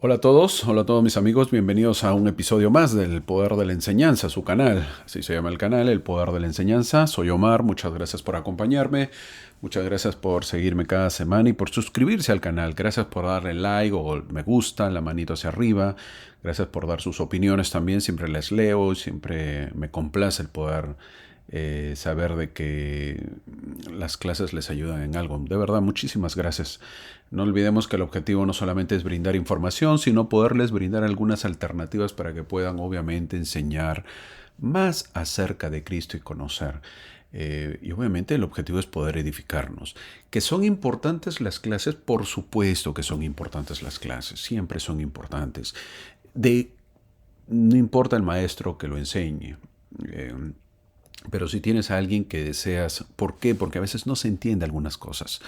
Hola a todos mis amigos, bienvenidos a un episodio más del Poder de la Enseñanza, su canal. Así se llama el canal, El Poder de la Enseñanza. Soy Omar, muchas gracias por acompañarme, muchas gracias por seguirme cada semana y por suscribirse al canal. Gracias por darle like o me gusta, la manito hacia arriba. Gracias por dar sus opiniones también, siempre les leo, siempre me complace el poder saber de que las clases les ayudan en algo. De verdad, muchísimas gracias. No olvidemos que el objetivo no solamente es brindar información, sino poderles brindar algunas alternativas para que puedan obviamente enseñar más acerca de Cristo y conocer. Y obviamente el objetivo es poder edificarnos. ¿Que son importantes las clases? Por supuesto que son importantes las clases, siempre son importantes. No importa el maestro que lo enseñe. Eh, pero si tienes a alguien que deseas, ¿por qué? Porque a veces no se entiende algunas cosas.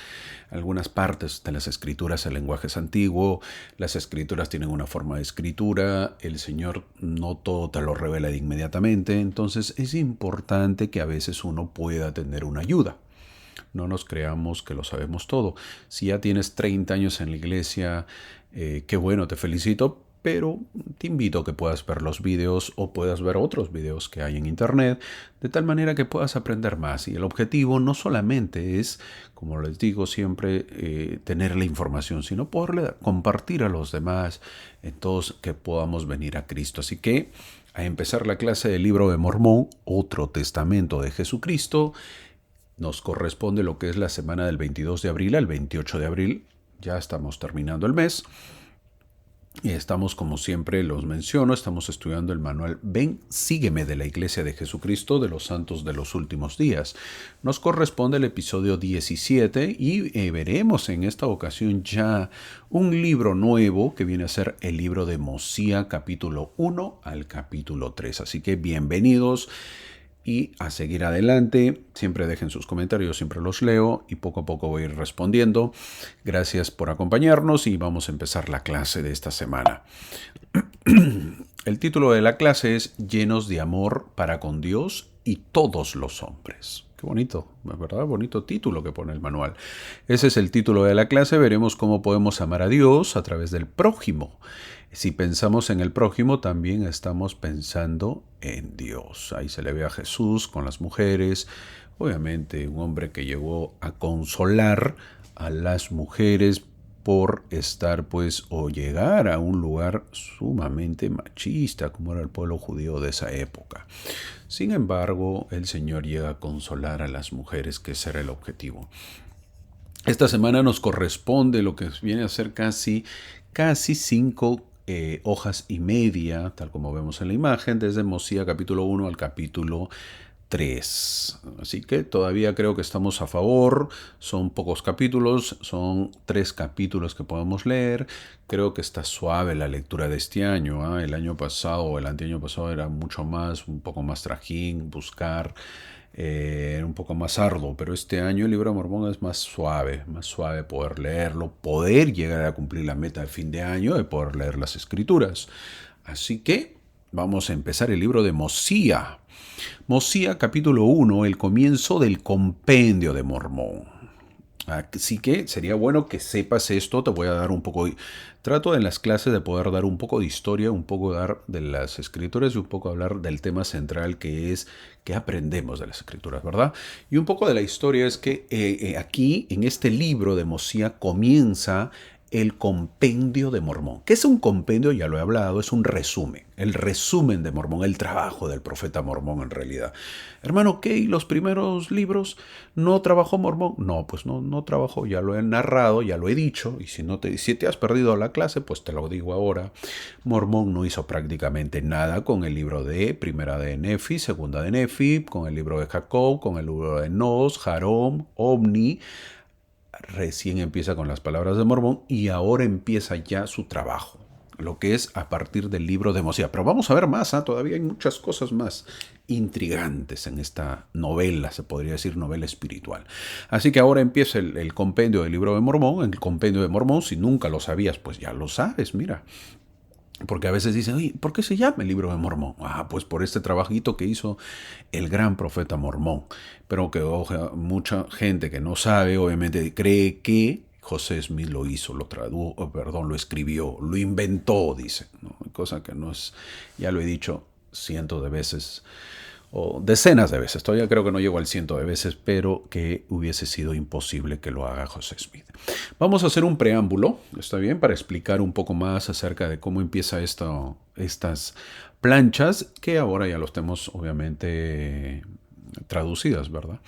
Algunas partes de las escrituras, el lenguaje es antiguo, las escrituras tienen una forma de escritura, el Señor no todo te lo revela de inmediatamente, entonces es importante que a veces uno pueda tener una ayuda. No nos creamos que lo sabemos todo. Si ya tienes 30 años en la iglesia, qué bueno, te felicito, pero te invito a que puedas ver los videos o puedas ver otros videos que hay en internet, de tal manera que puedas aprender más. Y el objetivo no solamente es, como les digo siempre, tener la información, sino poderle compartir a los demás, en todos que podamos venir a Cristo. Así que, a empezar la clase del libro de Mormón, otro testamento de Jesucristo, nos corresponde lo que es la semana del 22 de abril al 28 de abril. Ya estamos terminando el mes. Y estamos, como siempre los menciono, estamos estudiando el manual Ven, sígueme de la Iglesia de Jesucristo de los Santos de los Últimos Días. Nos corresponde el episodio 17 y veremos en esta ocasión ya un libro nuevo que viene a ser el libro de Mosía, capítulo 1 al capítulo 3. Así que bienvenidos. Y a seguir adelante, siempre dejen sus comentarios, siempre los leo y poco a poco voy a ir respondiendo. Gracias por acompañarnos y vamos a empezar la clase de esta semana. El título de la clase es Llenos de amor para con Dios y todos los hombres. Qué bonito, ¿verdad? Bonito título que pone el manual. Ese es el título de la clase. Veremos cómo podemos amar a Dios a través del prójimo. Si pensamos en el prójimo, también estamos pensando en Dios. Ahí se le ve a Jesús con las mujeres. Obviamente, un hombre que llegó a consolar a las mujeres por estar, pues, o llegar a un lugar sumamente machista, como era el pueblo judío de esa época. Sin embargo, el Señor llega a consolar a las mujeres, que ese era el objetivo. Esta semana nos corresponde lo que viene a ser casi 5 hojas y media, tal como vemos en la imagen, desde Mosía capítulo 1 al capítulo 3. Así que todavía creo que estamos a favor. Son pocos capítulos, son 3 capítulos que podemos leer. Creo que está suave la lectura de este año. El año pasado o el anteaño pasado era mucho más, un poco más trajín, buscar. Un poco más arduo, pero este año el libro de Mormón es más suave poder leerlo, poder llegar a cumplir la meta de fin de año de poder leer las escrituras. Así que vamos a empezar el libro de Mosía. Mosía capítulo 1, el comienzo del compendio de Mormón. Así que sería bueno que sepas esto. Te voy a dar un poco. Trato en las clases de poder dar un poco de historia, un poco dar de las escrituras y un poco hablar del tema central que es que aprendemos de las escrituras, ¿verdad? Y un poco de la historia es que aquí en este libro de Mosía comienza el compendio de Mormón. ¿Qué es un compendio? Ya lo he hablado, es un resumen. El resumen de Mormón, el trabajo del profeta Mormón en realidad. Hermano, ¿qué? ¿Y los primeros libros no trabajó Mormón? No, pues no trabajó, ya lo he narrado, ya lo he dicho, y si te has perdido la clase, pues te lo digo ahora. Mormón no hizo prácticamente nada con el libro de Primera de Nefi, Segunda de Nefi, con el libro de Jacob, con el libro de Nos, Jarón, Omni. Recién empieza con las palabras de Mormón y ahora empieza ya su trabajo, lo que es a partir del libro de Mosía. Pero vamos a ver más, todavía hay muchas cosas más intrigantes en esta novela, se podría decir novela espiritual. Así que ahora empieza el compendio del libro de Mormón. El compendio de Mormón, si nunca lo sabías, pues ya lo sabes, mira. Porque a veces dicen, oye, ¿por qué se llama el libro de Mormón? Pues por este trabajito que hizo el gran profeta Mormón. Pero que mucha gente que no sabe, obviamente cree que José Smith lo hizo, lo tradujo, perdón, lo escribió, lo inventó, dice, ¿no? Cosa que no es, ya lo he dicho cientos de veces, o decenas de veces, todavía creo que no llego al ciento de veces, pero que hubiese sido imposible que lo haga José Smith. Vamos a hacer un preámbulo, ¿está bien? Para explicar un poco más acerca de cómo empieza estas planchas, que ahora ya los tenemos obviamente traducidas, ¿verdad?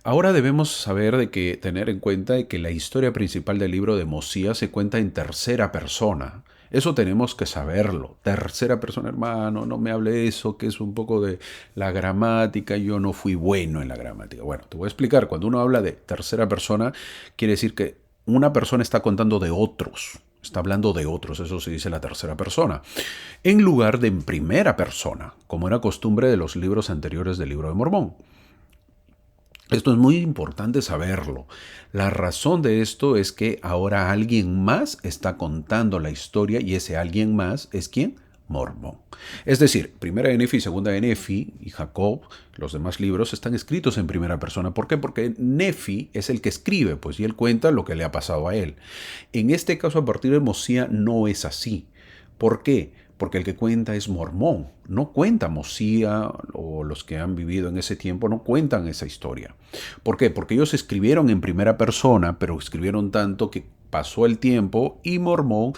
Ahora debemos saber de que tener en cuenta de que la historia principal del libro de Mosías se cuenta en tercera persona. Eso tenemos que saberlo. Tercera persona, hermano, no me hable de eso, que es un poco de la gramática. Yo no fui bueno en la gramática. Bueno, te voy a explicar. Cuando uno habla de tercera persona, quiere decir que una persona está contando de otros. Está hablando de otros, eso se dice la tercera persona, en lugar de en primera persona, como era costumbre de los libros anteriores del Libro de Mormón. Esto es muy importante saberlo. La razón de esto es que ahora alguien más está contando la historia y ese alguien más es ¿quién? Mormón. Es decir, primera de Nefi, segunda de Nefi y Jacob, los demás libros están escritos en primera persona. ¿Por qué? Porque Nefi es el que escribe, pues, y él cuenta lo que le ha pasado a él. En este caso, a partir de Mosía, no es así. ¿Por qué? Porque el que cuenta es Mormón, no cuenta Mosía o los que han vivido en ese tiempo, no cuentan esa historia. ¿Por qué? Porque ellos escribieron en primera persona, pero escribieron tanto que pasó el tiempo y Mormón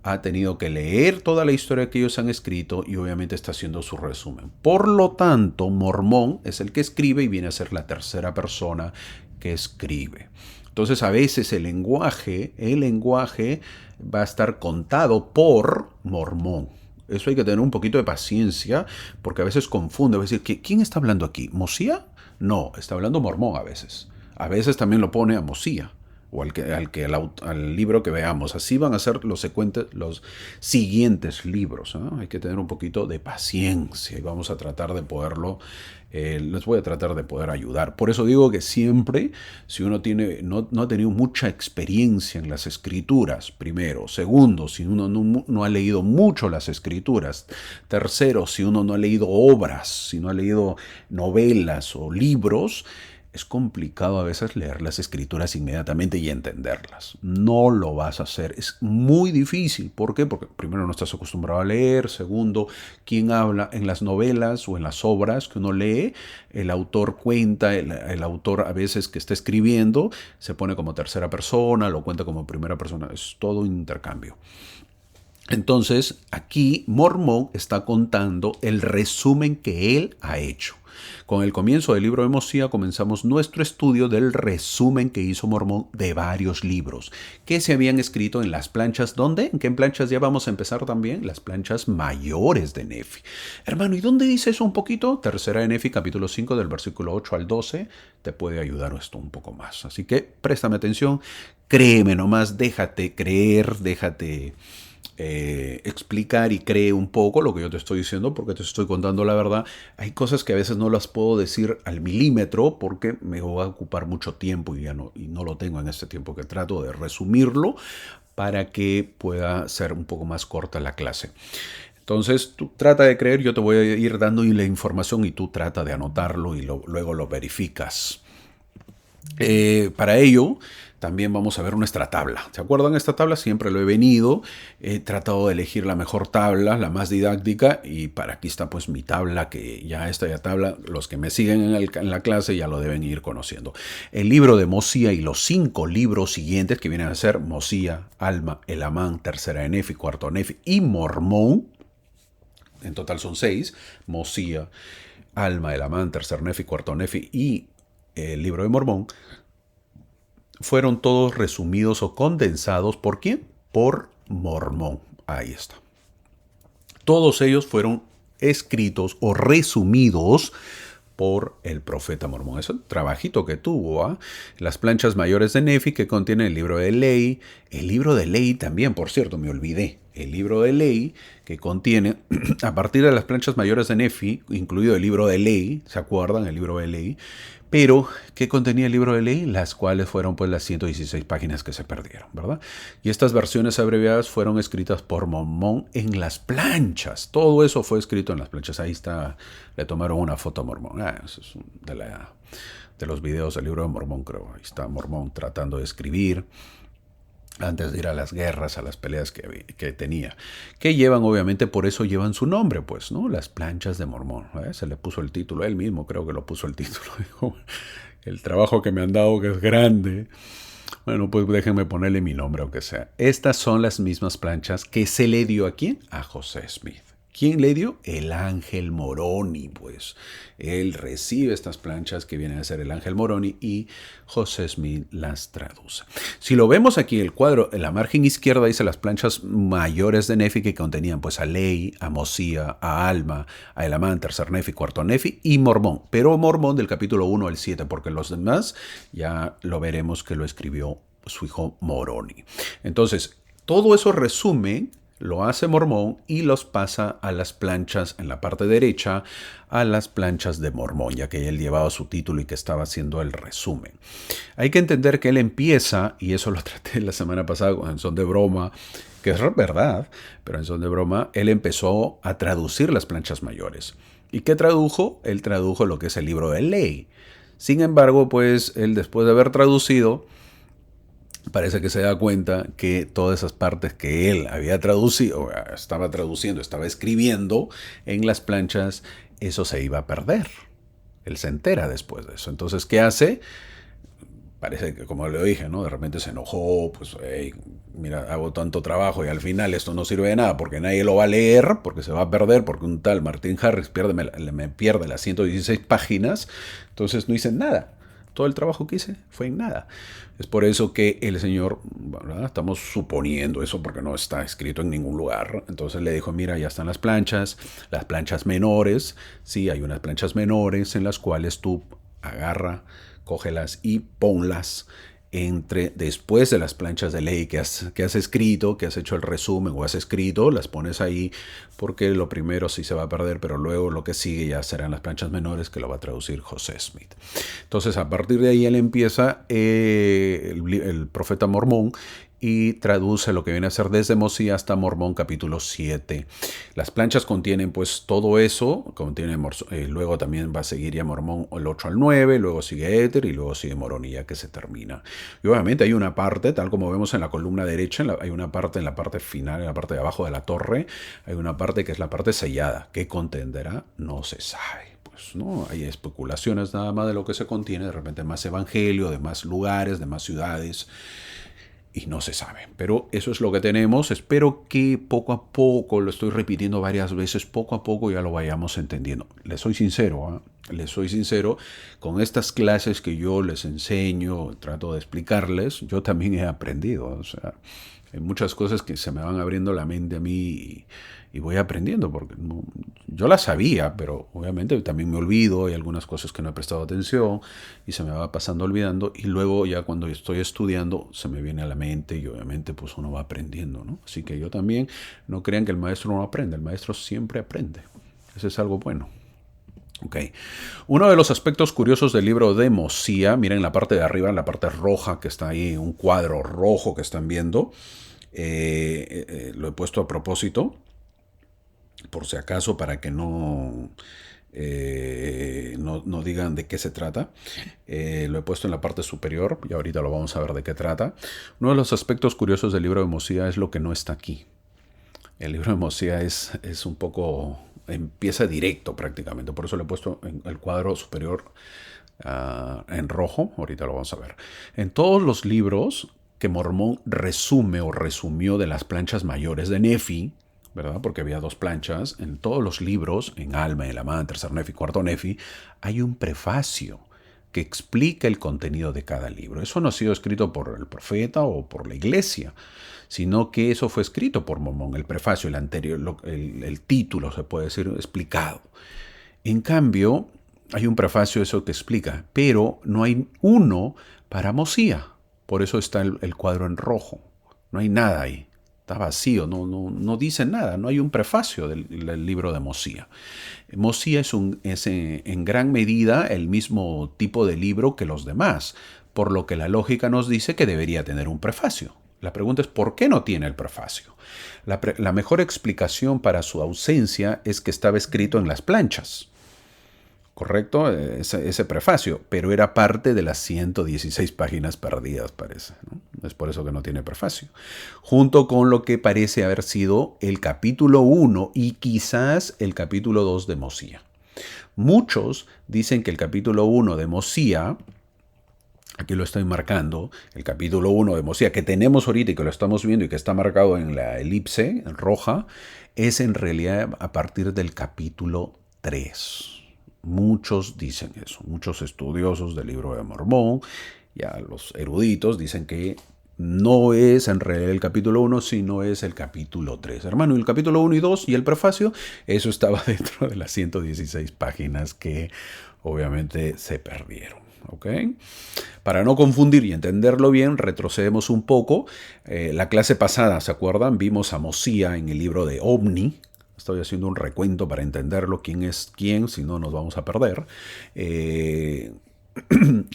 ha tenido que leer toda la historia que ellos han escrito y obviamente está haciendo su resumen. Por lo tanto, Mormón es el que escribe y viene a ser la tercera persona que escribe. Entonces, a veces el lenguaje va a estar contado por Mormón. Eso hay que tener un poquito de paciencia, porque a veces confunde. Va a decir, ¿quién está hablando aquí? ¿Mosía? No, está hablando Mormón a veces. A veces también lo pone a Mosía, o al libro que veamos. Así van a ser los siguientes libros, ¿eh? Hay que tener un poquito de paciencia y vamos a tratar de poderlo, les voy a tratar de poder ayudar. Por eso digo que siempre, si uno no ha tenido mucha experiencia en las escrituras, primero. Segundo, si uno no ha leído mucho las escrituras. Tercero, si uno no ha leído obras, si no ha leído novelas o libros, es complicado a veces leer las escrituras inmediatamente y entenderlas. No lo vas a hacer. Es muy difícil. ¿Por qué? Porque primero no estás acostumbrado a leer. Segundo, quien habla en las novelas o en las obras que uno lee, el autor cuenta, el autor a veces que está escribiendo se pone como tercera persona, lo cuenta como primera persona. Es todo un intercambio. Entonces, aquí Mormón está contando el resumen que él ha hecho. Con el comienzo del libro de Mosía comenzamos nuestro estudio del resumen que hizo Mormón de varios libros que se habían escrito en las planchas. ¿Dónde? ¿En qué planchas ya vamos a empezar también? Las planchas mayores de Nefi. Hermano, ¿y dónde dice eso un poquito? Tercera de Nefi, capítulo 5, del versículo 8 al 12. Te puede ayudar esto un poco más. Así que préstame atención, créeme nomás, déjate creer, déjate explicar y cree un poco lo que yo te estoy diciendo, porque te estoy contando la verdad. Hay cosas que a veces no las puedo decir al milímetro porque me va a ocupar mucho tiempo y no lo tengo en este tiempo, que trato de resumirlo para que pueda ser un poco más corta la clase. Entonces tú trata de creer, yo te voy a ir dando la información y tú trata de anotarlo y luego lo verificas. Para ello también vamos a ver nuestra tabla. ¿Se acuerdan esta tabla? Siempre lo he venido. He tratado de elegir la mejor tabla, la más didáctica. Y para aquí está pues mi tabla, que ya esta tabla, los que me siguen en la clase ya lo deben ir conociendo. El libro de Mosía y los 5 libros siguientes que vienen a ser Mosía, Alma, Elamán, Tercera de Nefi, Cuarto de Nefi y Mormón. En total son 6. Mosía, Alma, Elamán, Tercer Nefi, Cuarto Nefi y el libro de Mormón, fueron todos resumidos o condensados. ¿Por quién? Por Mormón. Ahí está. Todos ellos fueron escritos o resumidos por el profeta Mormón. Es el trabajito que tuvo. ¿Ah? Las planchas mayores de Nefi, que contienen el libro de ley. El libro de ley también, por cierto, me olvidé. El libro de ley que contiene, a partir de las planchas mayores de Nefi, incluido el libro de ley, ¿se acuerdan? El libro de ley. Pero, ¿qué contenía el libro de ley? Las cuales fueron pues las 116 páginas que se perdieron, ¿verdad? Y estas versiones abreviadas fueron escritas por Mormón en las planchas. Todo eso fue escrito en las planchas. Ahí está, le tomaron una foto a Mormón. Eso es de los videos del libro de Mormón, creo. Ahí está Mormón tratando de escribir. antes de ir a las guerras, a las peleas que tenía, que llevan, obviamente, por eso llevan su nombre, pues, ¿no? Las planchas de Mormón. Se le puso el título, él mismo creo que lo puso el título. Dijo, el trabajo que me han dado, que es grande, bueno, pues déjenme ponerle mi nombre, aunque sea. Estas son las mismas planchas que se le dio a quién, a José Smith. ¿Quién le dio? El ángel Moroni, pues. Él recibe estas planchas que vienen a ser el ángel Moroni y José Smith las traduce. Si lo vemos aquí, el cuadro, en la margen izquierda dice las planchas mayores de Nefi que contenían pues a Lei, a Mosía, a Alma, a Elamán, tercer Nefi, cuarto Nefi y Mormón. Pero Mormón del capítulo 1 al 7, porque los demás ya lo veremos que lo escribió su hijo Moroni. Entonces, todo eso resume lo hace Mormón y los pasa a las planchas en la parte derecha, a las planchas de Mormón, ya que él llevaba su título y que estaba haciendo el resumen. Hay que entender que él empieza, y eso lo traté la semana pasada en son de broma, que es verdad, pero en son de broma, él empezó a traducir las planchas mayores. ¿Y qué tradujo? Él tradujo lo que es el libro de ley. Sin embargo, pues él después de haber traducido, parece que se da cuenta que todas esas partes que él había traducido, estaba traduciendo, estaba escribiendo en las planchas, eso se iba a perder. Él se entera después de eso. Entonces, ¿qué hace? Parece que, como le dije, ¿no? De repente se enojó, pues, hey, mira, hago tanto trabajo y al final esto no sirve de nada porque nadie lo va a leer, porque se va a perder, porque un tal Martin Harris me pierde las 116 páginas, entonces no hice nada. Todo el trabajo que hice fue en nada. Es por eso que el Señor, ¿verdad? Estamos suponiendo eso porque no está escrito en ningún lugar. Entonces le dijo, mira, ya están las planchas menores. Sí, hay unas planchas menores en las cuales tú cógelas y ponlas después de las planchas de ley que has escrito, que has hecho el resumen o has escrito, las pones ahí porque lo primero sí se va a perder, pero luego lo que sigue ya serán las planchas menores que lo va a traducir José Smith. Entonces a partir de ahí él empieza el profeta Mormón y traduce lo que viene a ser desde Mosía hasta Mormón capítulo 7. Las planchas contienen pues todo eso, luego también va a seguir ya Mormón el 8 al 9, luego sigue Éter y luego sigue Moroni ya que se termina. Y obviamente hay una parte, tal como vemos en la columna derecha, hay una parte en la parte final, en la parte de abajo de la torre, hay una parte que es la parte sellada. ¿Qué contendrá? No se sabe. ¿No? Hay especulaciones nada más de lo que se contiene, de repente más evangelio, de más lugares, de más ciudades, y no se sabe. Pero eso es lo que tenemos. Espero que poco a poco, lo estoy repitiendo varias veces, poco a poco ya lo vayamos entendiendo. Les soy sincero, con estas clases que yo les enseño, trato de explicarles, yo también he aprendido. O sea, hay muchas cosas que se me van abriendo la mente a mí y voy aprendiendo, porque yo las sabía, pero obviamente también me olvido, hay algunas cosas que no he prestado atención y se me va pasando olvidando, y luego ya cuando estoy estudiando se me viene a la mente y obviamente pues uno va aprendiendo, ¿no? Así que yo también, no crean que el maestro no aprende, el maestro siempre aprende. Eso es algo bueno. Okay. Uno de los aspectos curiosos del libro de Mosía, miren en la parte de arriba, en la parte roja que está ahí, un cuadro rojo que están viendo, lo he puesto a propósito, por si acaso, para que no digan de qué se trata. Lo he puesto en la parte superior y ahorita lo vamos a ver de qué trata. Uno de los aspectos curiosos del libro de Mosía es lo que no está aquí. El libro de Mosía es un poco... empieza directo prácticamente, por eso le he puesto en el cuadro superior en rojo, ahorita lo vamos a ver. En todos los libros que Mormón resume o resumió de las planchas mayores de Nefi, ¿verdad? Porque había dos planchas, en todos los libros, en Alma, en Elamán, tercer Nefi, cuarto Nefi, hay un prefacio que explica el contenido de cada libro. Eso no ha sido escrito por el profeta o por la iglesia, sino que eso fue escrito por Mormón, el prefacio, el anterior, el título, se puede decir, explicado. En cambio, hay un prefacio, eso que explica, pero no hay uno para Mosía. Por eso está el cuadro en rojo. No hay nada ahí. Está vacío, no dice nada, no hay un prefacio del libro de Mosía. Mosía es en gran medida el mismo tipo de libro que los demás, por lo que la lógica nos dice que debería tener un prefacio. La pregunta es ¿por qué no tiene el prefacio? La mejor explicación para su ausencia es que estaba escrito en las planchas. ¿correcto? Ese prefacio, pero era parte de las 116 páginas perdidas, parece, ¿no? Es por eso que no tiene prefacio. Junto con lo que parece haber sido el capítulo 1 y quizás el capítulo 2 de Mosía. Muchos dicen que el capítulo 1 de Mosía, aquí lo estoy marcando, el capítulo 1 de Mosía que tenemos ahorita y que lo estamos viendo y que está marcado en la elipse en roja, es en realidad a partir del capítulo 3. Muchos dicen eso, muchos estudiosos del libro de Mormón, ya los eruditos dicen que no es en realidad el capítulo 1, sino es el capítulo 3. Hermano, el capítulo 1 y 2 y el prefacio, eso estaba dentro de las 116 páginas que obviamente se perdieron. ¿Ok? Para no confundir y entenderlo bien, retrocedemos un poco. La clase pasada, ¿se acuerdan? Vimos a Mosía en el libro de Omni. Estoy haciendo un recuento para entenderlo, quién es quién, si no nos vamos a perder.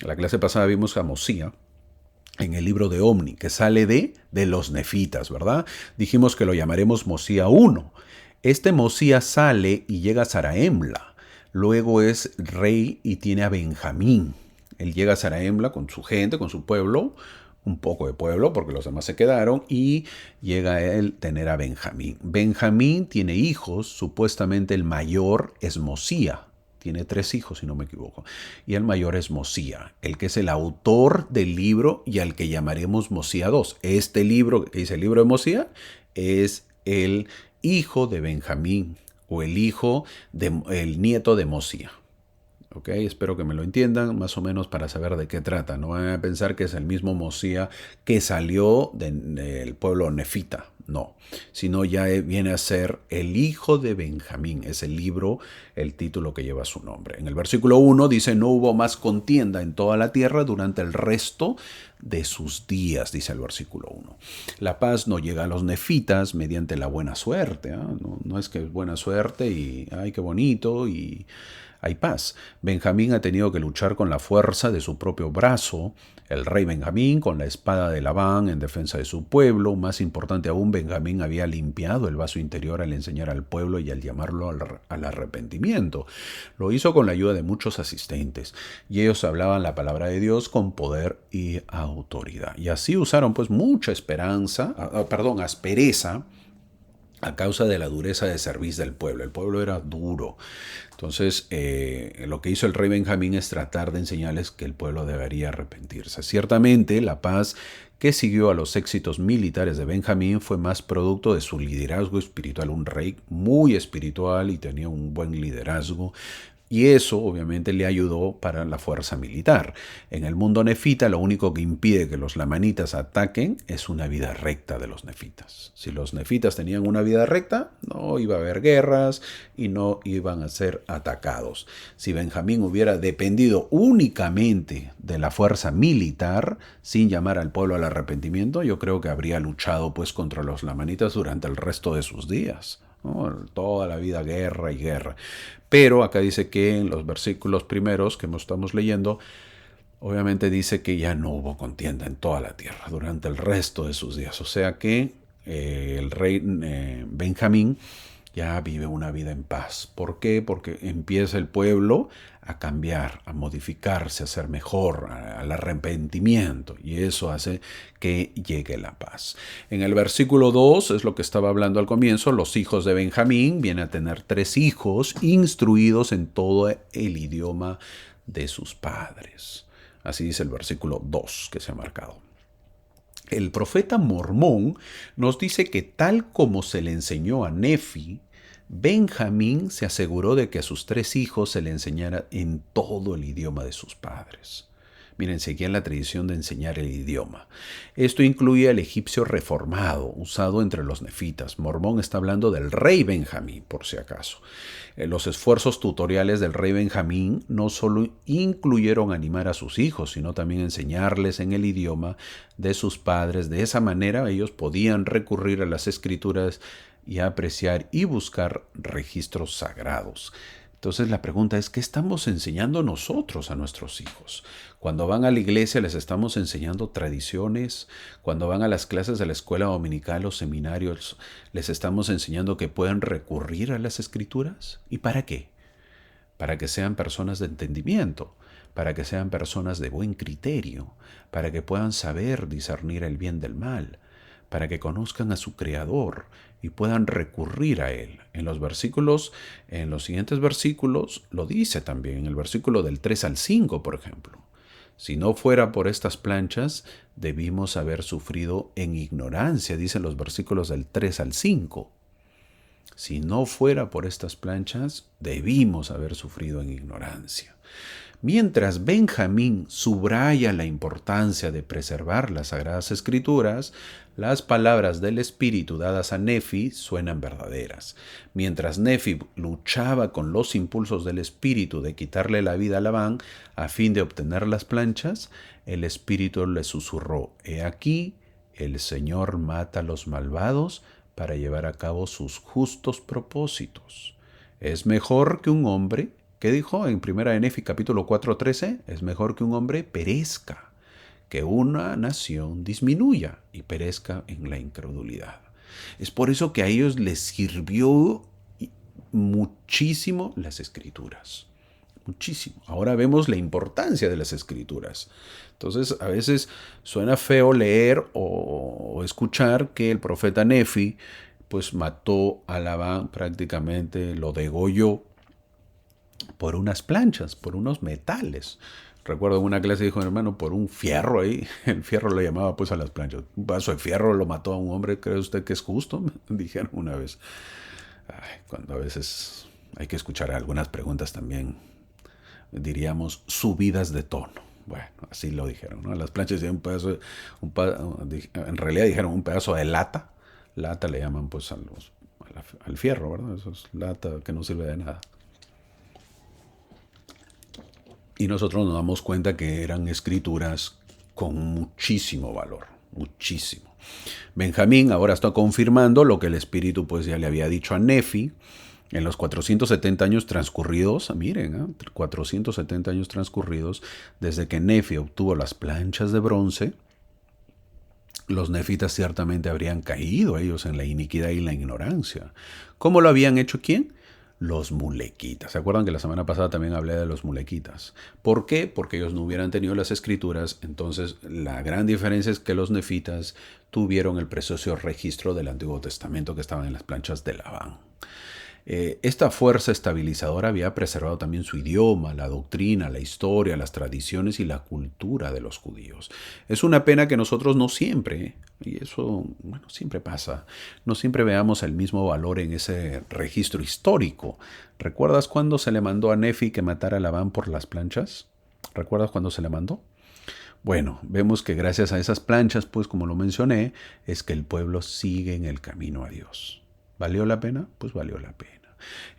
La clase pasada vimos a Mosía en el libro de Omni, que sale de los nefitas, ¿verdad? Dijimos que lo llamaremos Mosía 1. Este Mosía sale y llega a Zarahemla. Luego es rey y tiene a Benjamín. Él llega a Zarahemla con su gente, con su pueblo, un poco de pueblo, porque los demás se quedaron, y llega a él tener a Benjamín. Benjamín tiene hijos, supuestamente el mayor es Mosía. Tiene 3 hijos, si no me equivoco. Y el mayor es Mosía, el que es el autor del libro y al que llamaremos Mosía 2. Este libro, que dice el libro de Mosía, es el hijo de Benjamín, o el nieto de Mosía. ¿Ok? Espero que me lo entiendan más o menos para saber de qué trata. No van a pensar que es el mismo Mosía que salió del pueblo nefita. No, sino ya viene a ser el hijo de Benjamín. Es el libro, el título que lleva su nombre. En el versículo 1 dice, no hubo más contienda en toda la tierra durante el resto de sus días, dice el versículo 1. La paz no llega a los nefitas mediante la buena suerte. ¿Eh? No es que es buena suerte y, ay, qué bonito y hay paz. Benjamín ha tenido que luchar con la fuerza de su propio brazo. El rey Benjamín con la espada de Labán en defensa de su pueblo. Más importante aún, Benjamín había limpiado el vaso interior al enseñar al pueblo y al llamarlo al arrepentimiento. Lo hizo con la ayuda de muchos asistentes y ellos hablaban la palabra de Dios con poder y autoridad. Y así usaron pues mucha aspereza a causa de la dureza de cerviz del pueblo. El pueblo era duro. Entonces, lo que hizo el rey Benjamín es tratar de enseñarles que el pueblo debería arrepentirse. Ciertamente, la paz que siguió a los éxitos militares de Benjamín fue más producto de su liderazgo espiritual. Un rey muy espiritual y tenía un buen liderazgo. Y eso obviamente le ayudó para la fuerza militar. En el mundo nefita lo único que impide que los lamanitas ataquen es una vida recta de los nefitas. Si los nefitas tenían una vida recta, no iba a haber guerras y no iban a ser atacados. Si Benjamín hubiera dependido únicamente de la fuerza militar, sin llamar al pueblo al arrepentimiento, yo creo que habría luchado pues contra los lamanitas durante el resto de sus días. ¿No? Toda la vida guerra y guerra. Pero acá dice que en los versículos primeros que estamos leyendo, obviamente dice que ya no hubo contienda en toda la tierra durante el resto de sus días. O sea que el rey Benjamín ya vive una vida en paz. ¿Por qué? Porque empieza el pueblo a cambiar, a modificarse, a ser mejor, al arrepentimiento. Y eso hace que llegue la paz. En el versículo 2, es lo que estaba hablando al comienzo, los hijos de Benjamín vienen a tener 3 hijos instruidos en todo el idioma de sus padres. Así dice el versículo 2 que se ha marcado. El profeta Mormón nos dice que tal como se le enseñó a Nefi, Benjamín se aseguró de que a sus 3 hijos se le enseñara en todo el idioma de sus padres. Miren, seguían la tradición de enseñar el idioma. Esto incluía el egipcio reformado, usado entre los nefitas. Mormón está hablando del rey Benjamín, por si acaso. Los esfuerzos tutoriales del rey Benjamín no solo incluyeron animar a sus hijos, sino también enseñarles en el idioma de sus padres. De esa manera ellos podían recurrir a las escrituras y apreciar y buscar registros sagrados. Entonces la pregunta es, ¿qué estamos enseñando nosotros a nuestros hijos? Cuando van a la iglesia les estamos enseñando tradiciones. Cuando van a las clases de la escuela dominical o seminarios les estamos enseñando que pueden recurrir a las escrituras. ¿Y para qué? para que sean personas de entendimiento, para que sean personas de buen criterio, para que puedan saber discernir el bien del mal, para que conozcan a su Creador y puedan recurrir a Él. En los siguientes versículos lo dice también, en el versículo del 3 al 5, por ejemplo. Si no fuera por estas planchas, debimos haber sufrido en ignorancia, dicen los versículos del 3 al 5. Si no fuera por estas planchas, debimos haber sufrido en ignorancia. Mientras Benjamín subraya la importancia de preservar las Sagradas Escrituras, las palabras del Espíritu dadas a Nefi suenan verdaderas. Mientras Nefi luchaba con los impulsos del Espíritu de quitarle la vida a Labán a fin de obtener las planchas, el Espíritu le susurró: «He aquí, el Señor mata a los malvados para llevar a cabo sus justos propósitos. Es mejor que un hombre», ¿qué dijo en 1 de Nefi capítulo 4:13? Es mejor que un hombre perezca, que una nación disminuya y perezca en la incredulidad. Es por eso que a ellos les sirvió muchísimo las Escrituras. Muchísimo. Ahora vemos la importancia de las Escrituras. Entonces, a veces suena feo leer o escuchar que el profeta Nefi pues mató a Labán, prácticamente lo degolló por unas planchas, por unos metales. Recuerdo en una clase dijo mi hermano, por un fierro ahí, el fierro lo llamaba pues a las planchas. Un pedazo de fierro lo mató a un hombre, ¿cree usted que es justo? Me dijeron una vez. Ay, cuando a veces hay que escuchar algunas preguntas también, diríamos, subidas de tono. Bueno, así lo dijeron, ¿no? Las planchas de un pedazo, en realidad dijeron un pedazo de lata. Lata le llaman pues al fierro, ¿verdad? Eso es lata que no sirve de nada. Y nosotros nos damos cuenta que eran escrituras con muchísimo valor, muchísimo. Benjamín ahora está confirmando lo que el Espíritu pues ya le había dicho a Nefi en los 470 años transcurridos. Miren, 470 años transcurridos desde que Nefi obtuvo las planchas de bronce. Los nefitas ciertamente habrían caído ellos en la iniquidad y la ignorancia. ¿Cómo lo habían hecho quién? Los mulequitas. ¿Se acuerdan que la semana pasada también hablé de los mulequitas? ¿Por qué? Porque ellos no hubieran tenido las escrituras. Entonces la gran diferencia es que los nefitas tuvieron el precioso registro del Antiguo Testamento que estaban en las planchas de Labán. Esta fuerza estabilizadora había preservado también su idioma, la doctrina, la historia, las tradiciones y la cultura de los judíos. Es una pena que nosotros no siempre, y eso bueno, siempre pasa, no siempre veamos el mismo valor en ese registro histórico. ¿Recuerdas cuándo se le mandó a Nefi que matara a Labán por las planchas? ¿Recuerdas cuándo se le mandó? Bueno, vemos que gracias a esas planchas, pues como lo mencioné, es que el pueblo sigue en el camino a Dios. ¿Valió la pena? Pues valió la pena.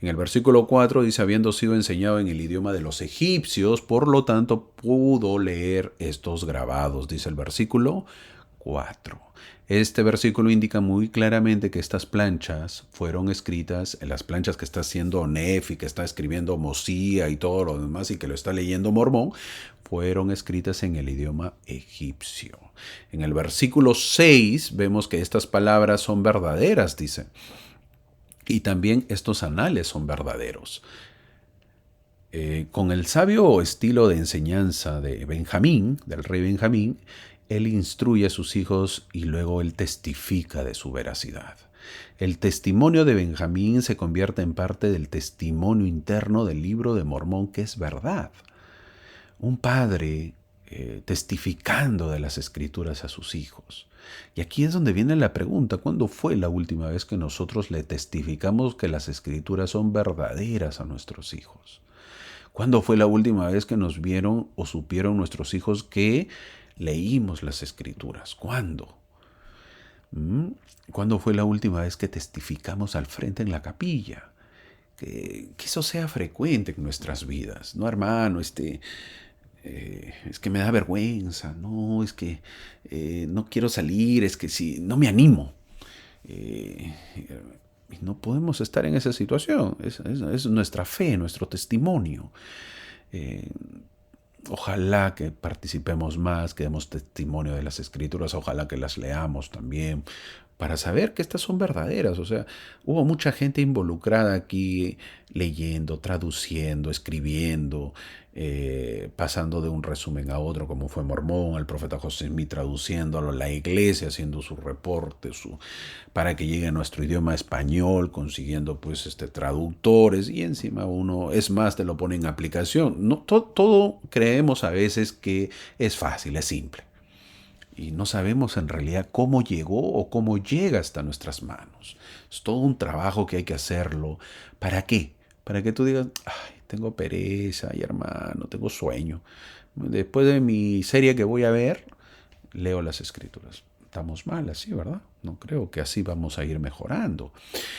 En el versículo 4 dice, habiendo sido enseñado en el idioma de los egipcios, por lo tanto pudo leer estos grabados, dice el versículo 4. Este versículo indica muy claramente que estas planchas fueron escritas, en las planchas que está haciendo Nefi, que está escribiendo Mosía y todo lo demás y que lo está leyendo Mormón, fueron escritas en el idioma egipcio. En el versículo 6 vemos que estas palabras son verdaderas, dice. Y también estos anales son verdaderos. Con el sabio estilo de enseñanza de Benjamín, del rey Benjamín, él instruye a sus hijos y luego él testifica de su veracidad. El testimonio de Benjamín se convierte en parte del testimonio interno del libro de Mormón, que es verdad. Un padre testificando de las escrituras a sus hijos. Y aquí es donde viene la pregunta, ¿cuándo fue la última vez que nosotros le testificamos que las escrituras son verdaderas a nuestros hijos? ¿Cuándo fue la última vez que nos vieron o supieron nuestros hijos que leímos las escrituras? ¿Cuándo? ¿Cuándo fue la última vez que testificamos al frente en la capilla? Que eso sea frecuente en nuestras vidas. No, hermano, es que me da vergüenza, no, es que no quiero salir, es que sí, no me animo. Y no podemos estar en esa situación, es nuestra fe, nuestro testimonio. Ojalá que participemos más, que demos testimonio de las escrituras, ojalá que las leamos también, para saber que estas son verdaderas. O sea, hubo mucha gente involucrada aquí leyendo, traduciendo, escribiendo, pasando de un resumen a otro, como fue Mormón, el profeta José Smith traduciéndolo, la iglesia haciendo su reporte, para que llegue a nuestro idioma español, consiguiendo pues traductores, y encima uno, es más, te lo pone en aplicación. No, todo creemos a veces que es fácil, es simple. Y no sabemos en realidad cómo llegó o cómo llega hasta nuestras manos. Es todo un trabajo que hay que hacerlo. ¿Para qué? Para que tú digas, ay, tengo pereza, ay, hermano, tengo sueño. Después de mi serie que voy a ver, leo las escrituras. Estamos mal así, ¿verdad? No creo que así vamos a ir mejorando.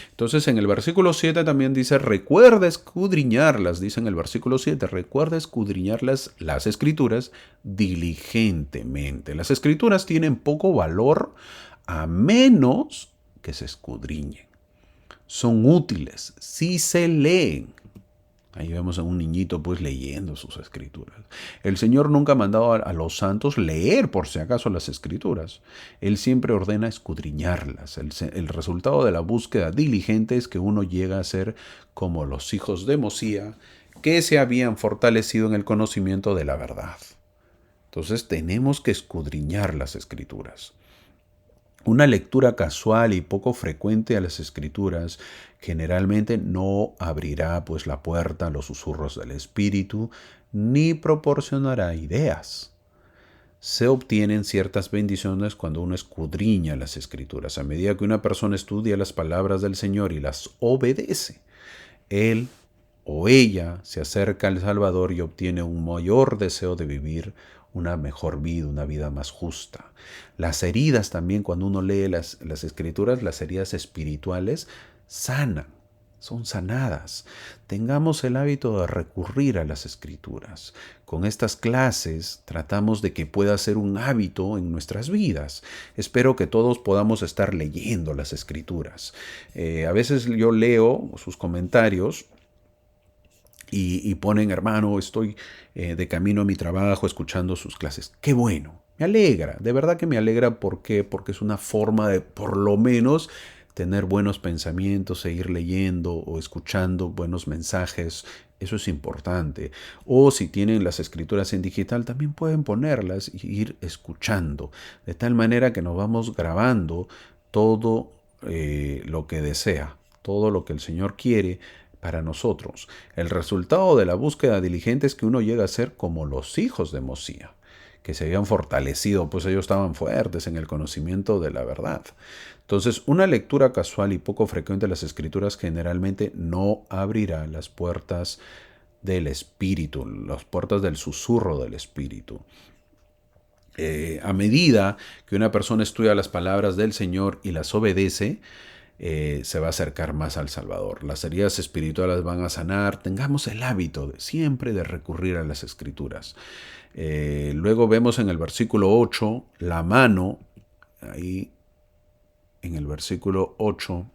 Entonces en el versículo 7 también dice, recuerda escudriñarlas, dice en el versículo 7, recuerda escudriñarlas, las escrituras, diligentemente. Las escrituras tienen poco valor a menos que se escudriñen. Son útiles si se leen. Ahí vemos a un niñito pues leyendo sus escrituras. El Señor nunca ha mandado a los santos leer por si acaso las escrituras. Él siempre ordena escudriñarlas. El resultado de la búsqueda diligente es que uno llega a ser como los hijos de Mosía, que se habían fortalecido en el conocimiento de la verdad. Entonces tenemos que escudriñar las escrituras. Una lectura casual y poco frecuente a las escrituras generalmente no abrirá pues la puerta a los susurros del espíritu ni proporcionará ideas. Se obtienen ciertas bendiciones cuando uno escudriña las escrituras. A medida que una persona estudia las palabras del Señor y las obedece, él o ella se acerca al Salvador y obtiene un mayor deseo de vivir una mejor vida, una vida más justa. Las heridas también, cuando uno lee las escrituras, las heridas espirituales sanan, son sanadas. Tengamos el hábito de recurrir a las escrituras. Con estas clases tratamos de que pueda ser un hábito en nuestras vidas. Espero que todos podamos estar leyendo las escrituras. A veces yo leo sus comentarios y ponen, hermano, estoy de camino a mi trabajo escuchando sus clases. ¡Qué bueno! Me alegra, de verdad que me alegra. ¿Por qué? Porque es una forma de, por lo menos, tener buenos pensamientos, seguir leyendo o escuchando buenos mensajes. Eso es importante. O si tienen las escrituras en digital, también pueden ponerlas y ir escuchando. De tal manera que nos vamos grabando todo lo que desea, todo lo que el Señor quiere para nosotros. El resultado de la búsqueda diligente es que uno llega a ser como los hijos de Mosía, que se habían fortalecido, pues ellos estaban fuertes en el conocimiento de la verdad. Entonces, una lectura casual y poco frecuente de las escrituras generalmente no abrirá las puertas del espíritu, las puertas del susurro del espíritu. A medida que una persona estudia las palabras del Señor y las obedece, se va a acercar más al Salvador. Las heridas espirituales van a sanar. Tengamos el hábito siempre de recurrir a las escrituras. Luego vemos en el versículo 8 la mano, ahí en el versículo 8,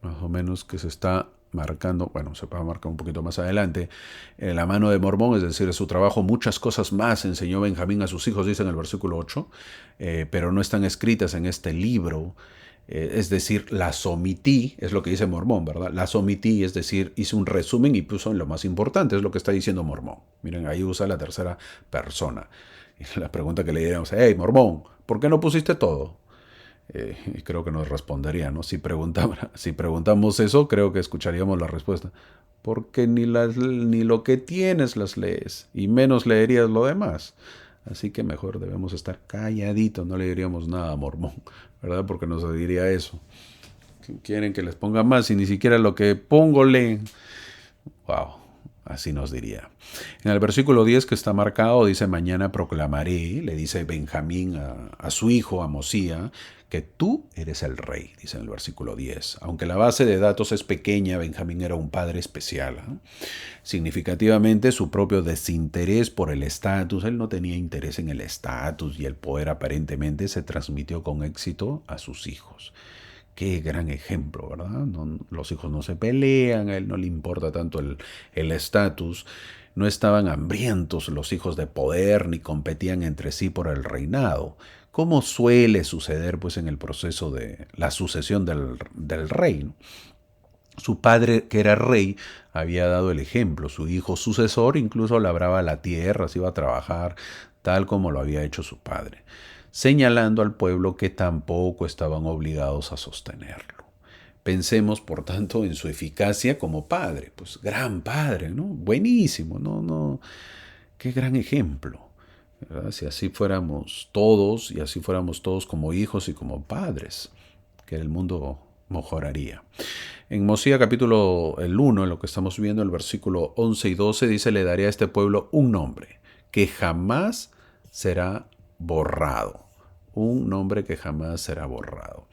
más o menos, que se está marcando, bueno, se va a marcar un poquito más adelante, la mano de Mormón, es decir, su trabajo, muchas cosas más enseñó Benjamín a sus hijos, dice en el versículo 8, pero no están escritas en este libro, es decir, las omití, es lo que dice Mormón, ¿verdad? Las omití, es decir, hice un resumen y puso en lo más importante, es lo que está diciendo Mormón. Miren, ahí usa la tercera persona. Y la pregunta que le diríamos, hey, Mormón, ¿por qué no pusiste todo? Y creo que nos respondería, ¿no? Si preguntamos eso, creo que escucharíamos la respuesta. Porque ni lo que tienes las lees, y menos leerías lo demás. Así que mejor debemos estar calladitos, no le diríamos nada a Mormón, ¿verdad? Porque nos diría eso. Quieren que les ponga más y ni siquiera lo que pongo leen. Wow, así nos diría. En el versículo 10 que está marcado dice, mañana proclamaré, le dice Benjamín a su hijo, a Mosía, que tú eres el rey, dice en el versículo 10. Aunque la base de datos es pequeña, Benjamín era un padre especial. Significativamente, su propio desinterés por el estatus, él no tenía interés en el estatus y el poder aparentemente se transmitió con éxito a sus hijos. Qué gran ejemplo, ¿verdad? No, los hijos no se pelean, a él no le importa tanto el estatus. No estaban hambrientos los hijos de poder ni competían entre sí por el reinado. como suele suceder pues en el proceso de la sucesión del rey, ¿no? Su padre, que era rey, había dado el ejemplo. Su hijo sucesor incluso labraba la tierra, se iba a trabajar, tal como lo había hecho su padre, señalando al pueblo que tampoco estaban obligados a sostenerlo. Pensemos, por tanto, en su eficacia como padre. Pues gran padre, ¿no? Buenísimo, ¿no? Qué gran ejemplo, ¿verdad? Si así fuéramos todos, y así fuéramos todos como hijos y como padres, que el mundo mejoraría. En Mosía capítulo el 1, en lo que estamos viendo, el versículo 11 y 12, dice: le daré a este pueblo un nombre que jamás será borrado. Un nombre que jamás será borrado.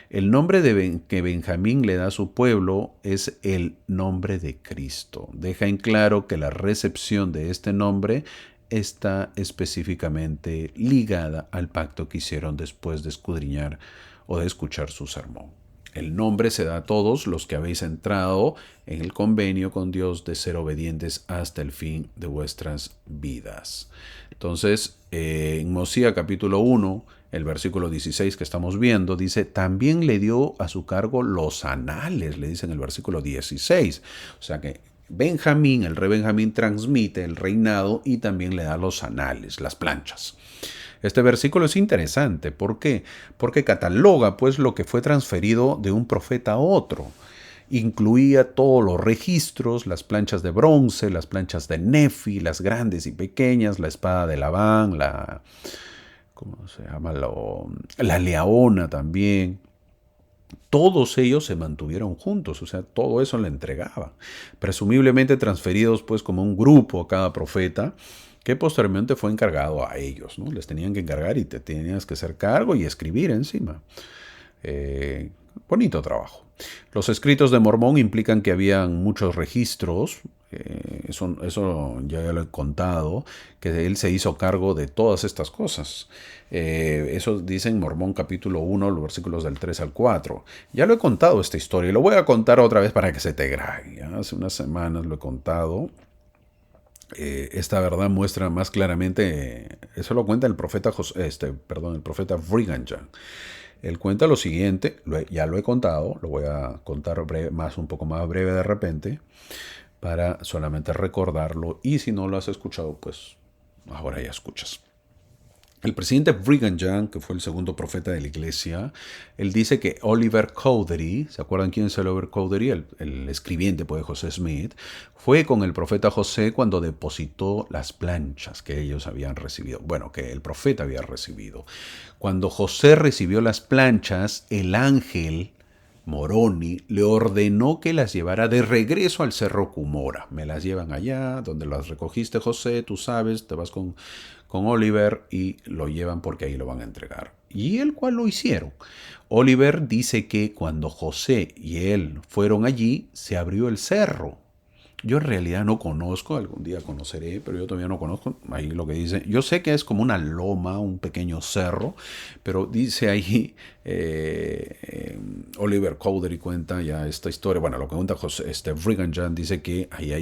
El nombre que Benjamín le da a su pueblo es el nombre de Cristo. Deja en claro que la recepción de este nombre está específicamente ligada al pacto que hicieron después de escudriñar o de escuchar su sermón. El nombre se da a todos los que habéis entrado en el convenio con Dios de ser obedientes hasta el fin de vuestras vidas. Entonces, en Mosía capítulo 1, el versículo 16 que estamos viendo, dice: también le dio a su cargo los anales, le dice en el versículo 16. O sea que Benjamín, el rey Benjamín, transmite el reinado y también le da los anales, las planchas. Este versículo es interesante. ¿Por qué? Porque cataloga pues lo que fue transferido de un profeta a otro. Incluía todos los registros, las planchas de bronce, las planchas de Nefi, las grandes y pequeñas, la espada de Labán, ¿cómo se llama? La leona también. Todos ellos se mantuvieron juntos, o sea, todo eso le entregaban. Presumiblemente transferidos pues como un grupo a cada profeta, que posteriormente fue encargado a ellos, ¿no? Les tenían que encargar y te tenías que hacer cargo y escribir encima. Bonito trabajo. Los escritos de Mormón implican que habían muchos registros. Eso ya lo he contado, que él se hizo cargo de todas estas cosas. Eso dice en Mormón capítulo 1, los versículos del 3 al 4. Ya lo he contado esta historia y lo voy a contar otra vez para que se te grabe. Hace unas semanas lo he contado. Esta verdad muestra más claramente, eso lo cuenta el profeta el profeta Brigham Young. Él cuenta lo siguiente, ya lo he contado, lo voy a contar un poco más breve de repente, para solamente recordarlo, y si no lo has escuchado, pues ahora ya escuchas. El presidente Brigham Young, que fue el segundo profeta de la iglesia, él dice que Oliver Cowdery, ¿se acuerdan quién es Oliver Cowdery? El escribiente pues, de José Smith, fue con el profeta José cuando depositó las planchas que ellos habían recibido, bueno, que el profeta había recibido. Cuando José recibió las planchas, el ángel Moroni le ordenó que las llevara de regreso al cerro Cumora. Me las llevan allá, donde las recogiste, José, tú sabes, te vas con Oliver y lo llevan porque ahí lo van a entregar. Y el cual lo hicieron. Oliver dice que cuando José y él fueron allí, se abrió el cerro. Yo en realidad no conozco, algún día conoceré, pero yo todavía no conozco. Ahí lo que dice, yo sé que es como una loma, un pequeño cerro, pero dice ahí, Oliver Cowdery cuenta ya esta historia. Bueno, lo que cuenta Brigham Young dice que ahí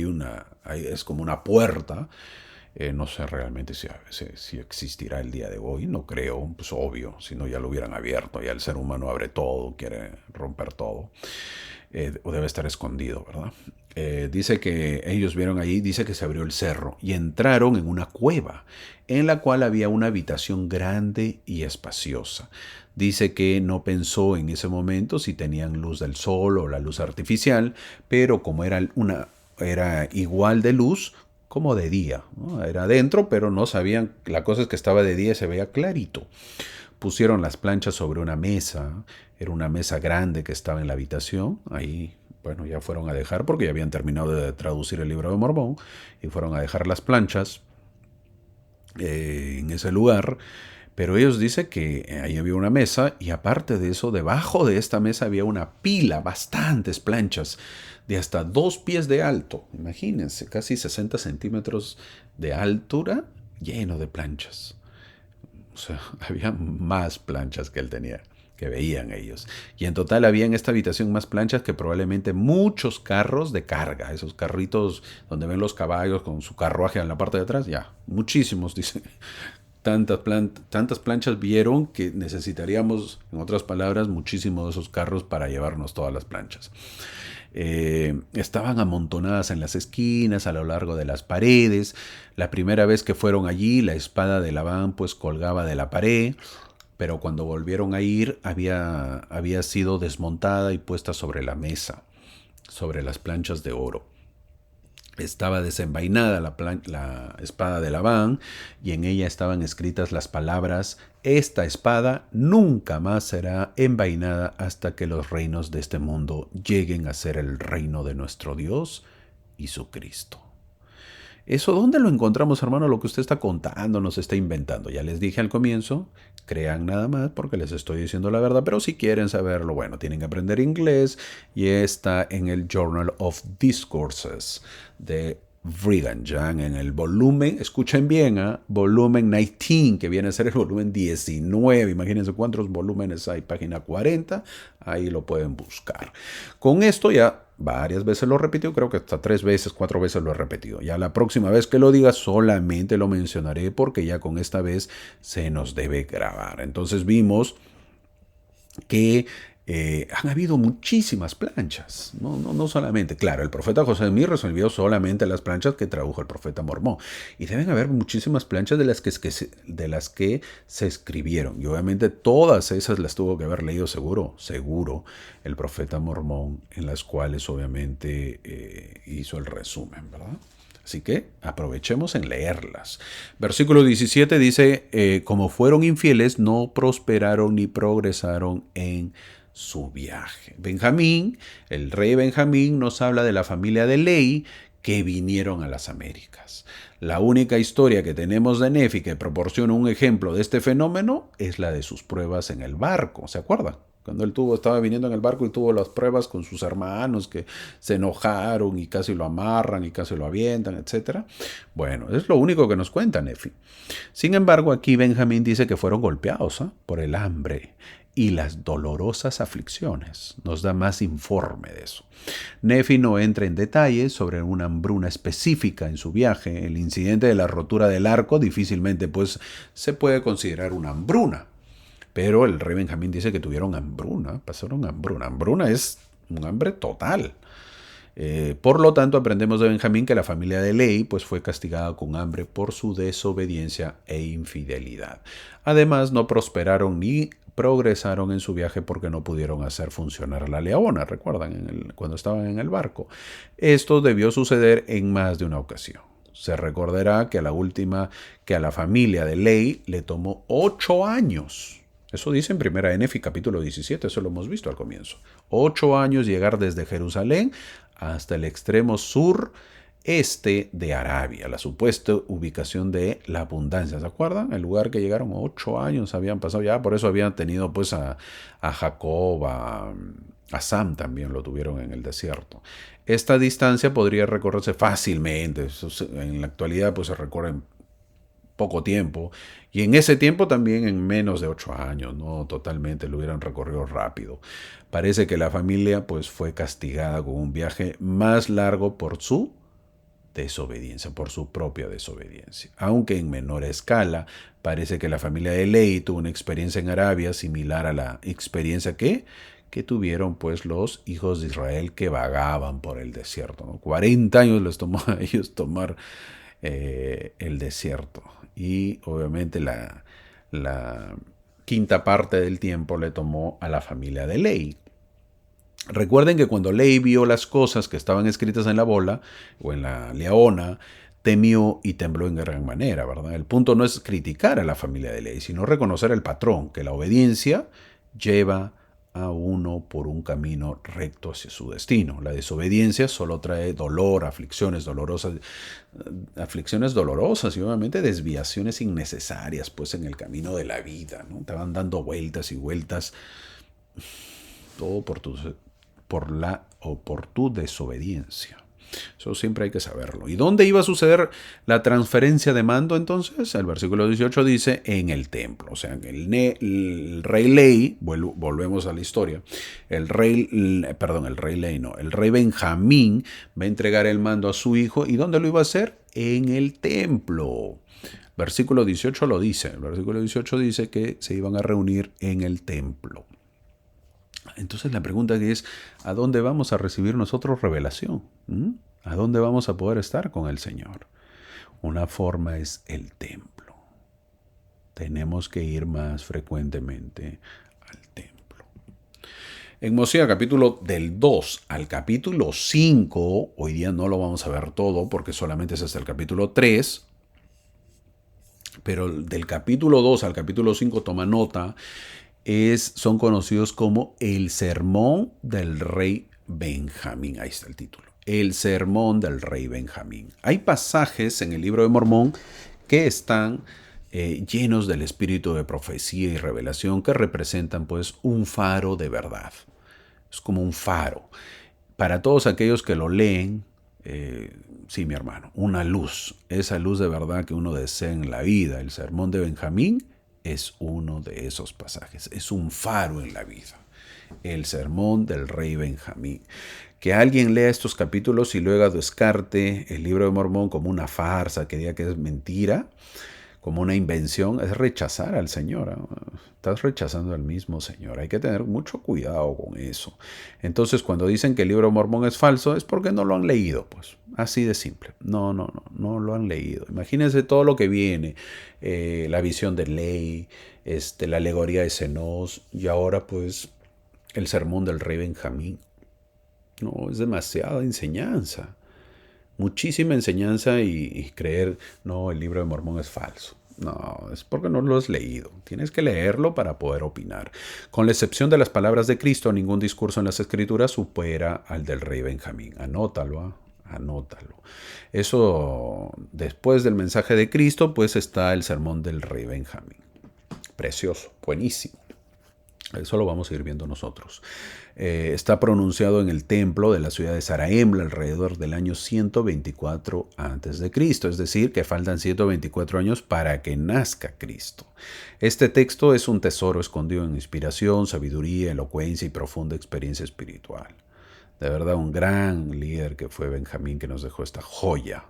es como una puerta. No sé realmente si existirá el día de hoy, no creo, pues obvio, si no ya lo hubieran abierto, ya el ser humano abre todo, quiere romper todo, o debe estar escondido, ¿verdad? Dice que ellos vieron ahí, dice que se abrió el cerro y entraron en una cueva en la cual había una habitación grande y espaciosa. Dice que no pensó en ese momento si tenían luz del sol o la luz artificial, pero como era igual de luz como de día, ¿no? Era adentro, pero no sabían, la cosa es que estaba de día y se veía clarito. Pusieron las planchas sobre una mesa, era una mesa grande que estaba en la habitación, ahí, bueno, ya fueron a dejar, porque ya habían terminado de traducir el libro de Mormón, y fueron a dejar las planchas en ese lugar. Pero ellos dicen que ahí había una mesa y aparte de eso, debajo de esta mesa había una pila, bastantes planchas de hasta 2 pies de alto. Imagínense, casi 60 centímetros de altura, lleno de planchas. O sea, había más planchas que él tenía, que veían ellos. Y en total había en esta habitación más planchas que probablemente muchos carros de carga, esos carritos donde ven los caballos con su carruaje en la parte de atrás, ya, muchísimos, dicen. tantas planchas vieron que necesitaríamos, en otras palabras, muchísimos de esos carros para llevarnos todas las planchas. Estaban amontonadas en las esquinas, a lo largo de las paredes. La primera vez que fueron allí, la espada de Labán pues colgaba de la pared, pero cuando volvieron a ir había sido desmontada y puesta sobre la mesa, sobre las planchas de oro. Estaba desenvainada la espada de Labán y en ella estaban escritas las palabras: esta espada nunca más será envainada hasta que los reinos de este mundo lleguen a ser el reino de nuestro Dios y su Cristo. ¿Eso dónde lo encontramos, hermano? Lo que usted está contando, nos está inventando. Ya les dije al comienzo, crean nada más porque les estoy diciendo la verdad, pero si quieren saberlo, bueno, tienen que aprender inglés y está en el Journal of Discourses de Brigham Young, en el volumen, escuchen bien, volumen 19, que viene a ser el volumen 19. Imagínense cuántos volúmenes hay, página 40, ahí lo pueden buscar. Con esto ya varias veces lo repitió, creo que hasta 3 veces, 4 veces lo he repetido. Ya la próxima vez que lo diga solamente lo mencionaré porque ya con esta vez se nos debe grabar. Entonces vimos que han habido muchísimas planchas, no solamente, claro, el profeta José Smith resolvió solamente las planchas que tradujo el profeta Mormón, y deben haber muchísimas planchas de las que se escribieron, y obviamente todas esas las tuvo que haber leído seguro el profeta Mormón, en las cuales obviamente hizo el resumen, ¿verdad? Así que aprovechemos en leerlas. Versículo 17 dice, como fueron infieles, no prosperaron ni progresaron en su viaje. Benjamín, el rey Benjamín, nos habla de la familia de Lehi que vinieron a las Américas. La única historia que tenemos de Nefi que proporciona un ejemplo de este fenómeno es la de sus pruebas en el barco. ¿Se acuerdan? Cuando él estaba viniendo en el barco y tuvo las pruebas con sus hermanos que se enojaron y casi lo amarran y casi lo avientan, etc. Bueno, es lo único que nos cuenta Nefi. Sin embargo, aquí Benjamín dice que fueron golpeados por el hambre y las dolorosas aflicciones. Nos da más informe de eso. Nefi no entra en detalles sobre una hambruna específica en su viaje. El incidente de la rotura del arco difícilmente pues, se puede considerar una hambruna. Pero el rey Benjamín dice que tuvieron hambruna, pasaron hambruna. Hambruna es un hambre total. Por lo tanto, aprendemos de Benjamín que la familia de Lehi pues, fue castigada con hambre por su desobediencia e infidelidad. Además, no prosperaron ni progresaron en su viaje porque no pudieron hacer funcionar la leona, recuerdan, cuando estaban en el barco. Esto debió suceder en más de una ocasión. Se recordará que a la familia de Lehi le tomó 8 años. Eso dice en Primera de Nefi, capítulo 17, eso lo hemos visto al comienzo. 8 años llegar desde Jerusalén hasta el extremo sureste de Arabia, la supuesta ubicación de la abundancia. ¿Se acuerdan? El lugar que llegaron 8 años habían pasado ya, por eso habían tenido pues a Jacob, a Sam también lo tuvieron en el desierto. Esta distancia podría recorrerse fácilmente. En la actualidad pues se recorre en poco tiempo, y en ese tiempo también en menos de 8 años, no totalmente, lo hubieran recorrido rápido. Parece que la familia pues fue castigada con un viaje más largo por su desobediencia, por su propia desobediencia. Aunque en menor escala, parece que la familia de Lehi tuvo una experiencia en Arabia similar a la experiencia que tuvieron pues los hijos de Israel que vagaban por el desierto, ¿no? 40 años les tomó a ellos tomar el desierto, y obviamente la quinta parte del tiempo le tomó a la familia de Lehi. Recuerden que cuando Lehi vio las cosas que estaban escritas en la bola o en la leona, temió y tembló en gran manera, ¿verdad? El punto no es criticar a la familia de Lehi, sino reconocer el patrón, que la obediencia lleva a uno por un camino recto hacia su destino. La desobediencia solo trae dolor, aflicciones dolorosas y obviamente desviaciones innecesarias pues en el camino de la vida, ¿no? Te van dando vueltas y vueltas, todo por tu desobediencia. Eso siempre hay que saberlo. ¿Y dónde iba a suceder la transferencia de mando entonces? El versículo 18 dice en el templo. O sea, el rey Lehi, volvemos a la historia, el rey Lehi no, el rey Benjamín va a entregar el mando a su hijo. ¿Y dónde lo iba a hacer? en el templo. Versículo 18 lo dice. El versículo 18 dice que se iban a reunir en el templo. Entonces la pregunta que es, ¿a dónde vamos a recibir nosotros revelación? ¿A dónde vamos a poder estar con el Señor? Una forma es el templo. Tenemos que ir más frecuentemente al templo. En Mosea, capítulo del 2 al capítulo 5, hoy día no lo vamos a ver todo porque solamente es hasta el capítulo 3, pero del capítulo 2 al capítulo 5 toma nota, son conocidos como el sermón del rey Benjamín. Ahí está el título. El sermón del rey Benjamín. Hay pasajes en el libro de Mormón que están llenos del espíritu de profecía y revelación que representan pues un faro de verdad. Es como un faro. Para todos aquellos que lo leen, sí, mi hermano, una luz. Esa luz de verdad que uno desea en la vida. El sermón de Benjamín es uno de esos pasajes. Es un faro en la vida. El sermón del rey Benjamín. Que alguien lea estos capítulos y luego descarte el libro de Mormón como una farsa, que diga que es mentira, como una invención, es rechazar al Señor. Estás rechazando al mismo Señor. Hay que tener mucho cuidado con eso. Entonces, cuando dicen que el libro de Mormón es falso, es porque no lo han leído, pues. Así de simple. No lo han leído. Imagínense todo lo que viene. La visión de Ley, la alegoría de Zenos, y ahora, pues, el sermón del rey Benjamín. No, es demasiada enseñanza. Muchísima enseñanza y creer, no, el libro de Mormón es falso. No, es porque no lo has leído. Tienes que leerlo para poder opinar. Con la excepción de las palabras de Cristo, ningún discurso en las Escrituras supera al del rey Benjamín. Anótalo. Eso, después del mensaje de Cristo, pues está el sermón del rey Benjamín. Precioso, buenísimo. Eso lo vamos a ir viendo nosotros. Está pronunciado en el templo de la ciudad de Zarahemla alrededor del año 124 a.C., es decir, que faltan 124 años para que nazca Cristo. Este texto es un tesoro escondido en inspiración, sabiduría, elocuencia y profunda experiencia espiritual. De verdad, un gran líder que fue Benjamín que nos dejó esta joya.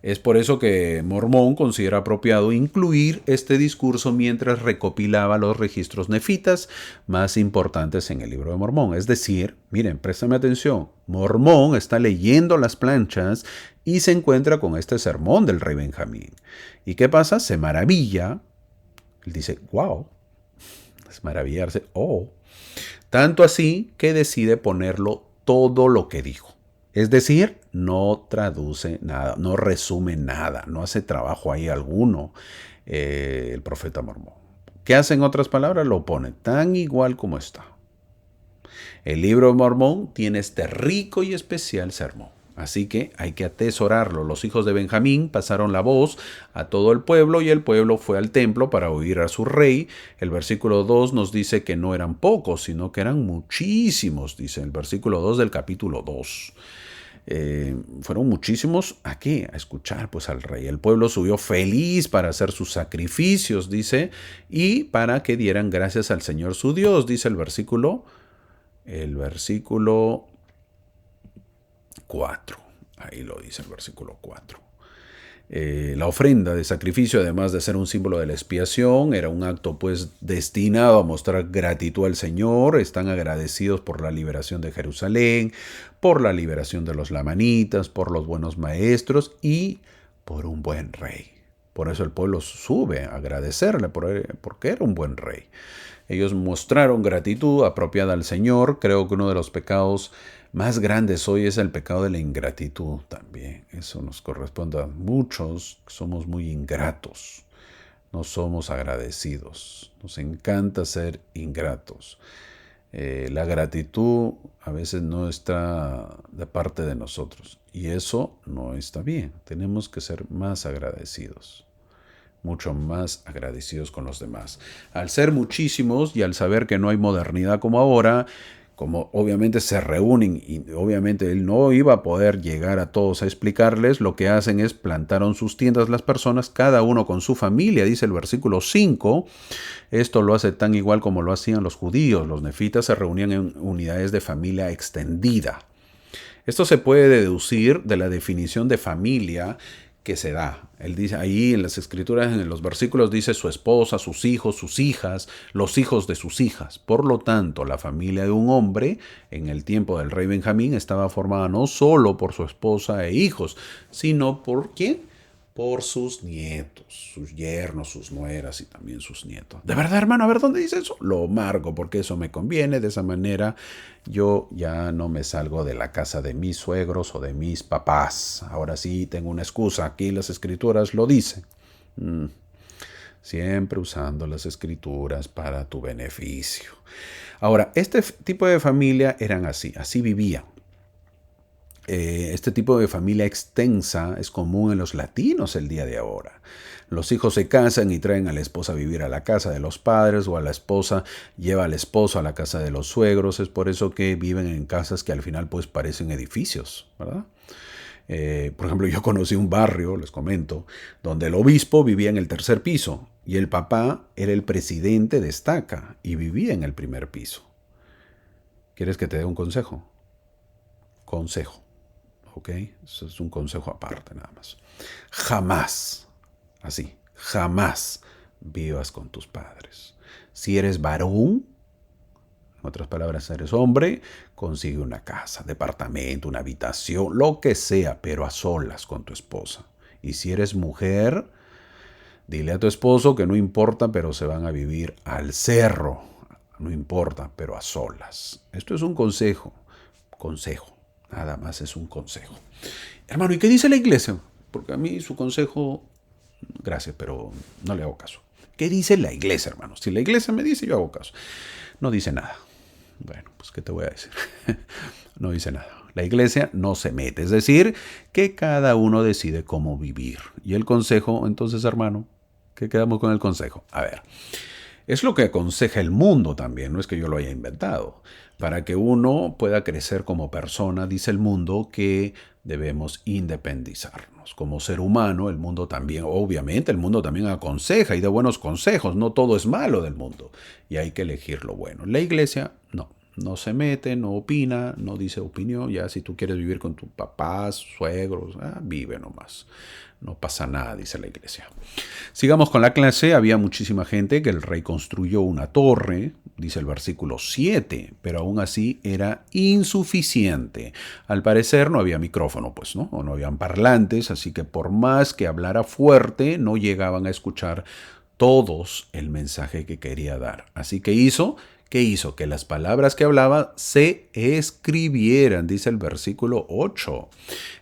Es por eso que Mormón considera apropiado incluir este discurso mientras recopilaba los registros nefitas más importantes en el libro de Mormón. Es decir, miren, préstame atención, Mormón está leyendo las planchas y se encuentra con este sermón del rey Benjamín. ¿Y qué pasa? Se maravilla. Él dice, wow, es maravillarse. Tanto así que decide ponerlo todo lo que dijo. Es decir, no traduce nada, no resume nada, no hace trabajo ahí alguno el profeta Mormón. ¿Qué hace en otras palabras? Lo pone tan igual como está. El libro de Mormón tiene este rico y especial sermón. Así que hay que atesorarlo. Los hijos de Benjamín pasaron la voz a todo el pueblo y el pueblo fue al templo para oír a su rey. El versículo 2 nos dice que no eran pocos, sino que eran muchísimos, dice el versículo 2 del capítulo 2. Fueron muchísimos aquí a escuchar pues al rey. El pueblo subió feliz para hacer sus sacrificios, dice, y para que dieran gracias al Señor su Dios, dice el versículo 4. Ahí lo dice el versículo 4. La ofrenda de sacrificio, además de ser un símbolo de la expiación, era un acto pues destinado a mostrar gratitud al Señor. Están agradecidos por la liberación de Jerusalén, por la liberación de los lamanitas, por los buenos maestros y por un buen rey. Por eso el pueblo sube a agradecerle, porque era un buen rey. Ellos mostraron gratitud apropiada al Señor. Creo que uno de los pecados más grandes hoy es el pecado de la ingratitud también. Eso nos corresponde a muchos, somos muy ingratos, no somos agradecidos, nos encanta ser ingratos. La gratitud a veces no está de parte de nosotros y eso no está bien. Tenemos que ser más agradecidos, mucho más agradecidos con los demás. Al ser muchísimos y al saber que no hay modernidad como ahora, como obviamente se reúnen y obviamente él no iba a poder llegar a todos a explicarles, lo que hacen es plantaron sus tiendas las personas, cada uno con su familia, dice el versículo 5. Esto lo hace tan igual como lo hacían los judíos. Los nefitas se reunían en unidades de familia extendida. Esto se puede deducir de la definición de familia que se da. Él dice ahí en las escrituras, en los versículos, dice su esposa, sus hijos, sus hijas, los hijos de sus hijas. Por lo tanto, la familia de un hombre en el tiempo del rey Benjamín estaba formada no solo por su esposa e hijos, sino por ¿quién? Por sus nietos, sus yernos, sus nueras y también sus nietos. ¿De verdad, hermano? A ver, ¿dónde dice eso? Lo marco porque eso me conviene. De esa manera yo ya no me salgo de la casa de mis suegros o de mis papás. Ahora sí tengo una excusa. Aquí las escrituras lo dicen. Siempre usando las escrituras para tu beneficio. Ahora, este tipo de familia eran así vivían. Este tipo de familia extensa es común en los latinos el día de ahora. Los hijos se casan y traen a la esposa a vivir a la casa de los padres, o a la esposa lleva al esposo a la casa de los suegros. Es por eso que viven en casas que al final pues parecen edificios, ¿verdad? Por ejemplo, yo conocí un barrio, les comento, donde el obispo vivía en el tercer piso y el papá era el presidente de estaca y vivía en el primer piso. ¿Quieres que te dé un consejo? Consejo. ¿Ok? Eso es un consejo aparte nada más. Jamás, jamás vivas con tus padres. Si eres varón, en otras palabras, eres hombre, consigue una casa, departamento, una habitación, lo que sea, pero a solas con tu esposa. Y si eres mujer, dile a tu esposo que no importa, pero se van a vivir al cerro. No importa, pero a solas. Esto es un consejo. Nada más es un consejo. Hermano, ¿y qué dice la iglesia? Porque a mí su consejo, gracias, pero no le hago caso. ¿Qué dice la iglesia, hermano? Si la iglesia me dice, yo hago caso. No dice nada. Bueno, pues ¿qué te voy a decir? No dice nada. La iglesia no se mete. Es decir, que cada uno decide cómo vivir. Y el consejo, entonces, hermano, ¿qué quedamos con el consejo? A ver. Es lo que aconseja el mundo también, no es que yo lo haya inventado. Para que uno pueda crecer como persona, dice el mundo que debemos independizarnos. Como ser humano, el mundo también, obviamente, el mundo también aconseja y da buenos consejos. No todo es malo del mundo y hay que elegir lo bueno. La iglesia no se mete, no opina, no dice opinión. Ya si tú quieres vivir con tus papás, suegros, vive nomás. No pasa nada, dice la iglesia. Sigamos con la clase. Había muchísima gente que el rey construyó una torre, dice el versículo 7, pero aún así era insuficiente. Al parecer no había micrófono, pues, ¿no? O no habían parlantes, así que por más que hablara fuerte, no llegaban a escuchar todos el mensaje que quería dar. Así que ¿qué hizo? Que las palabras que hablaba se escribieran, dice el versículo 8.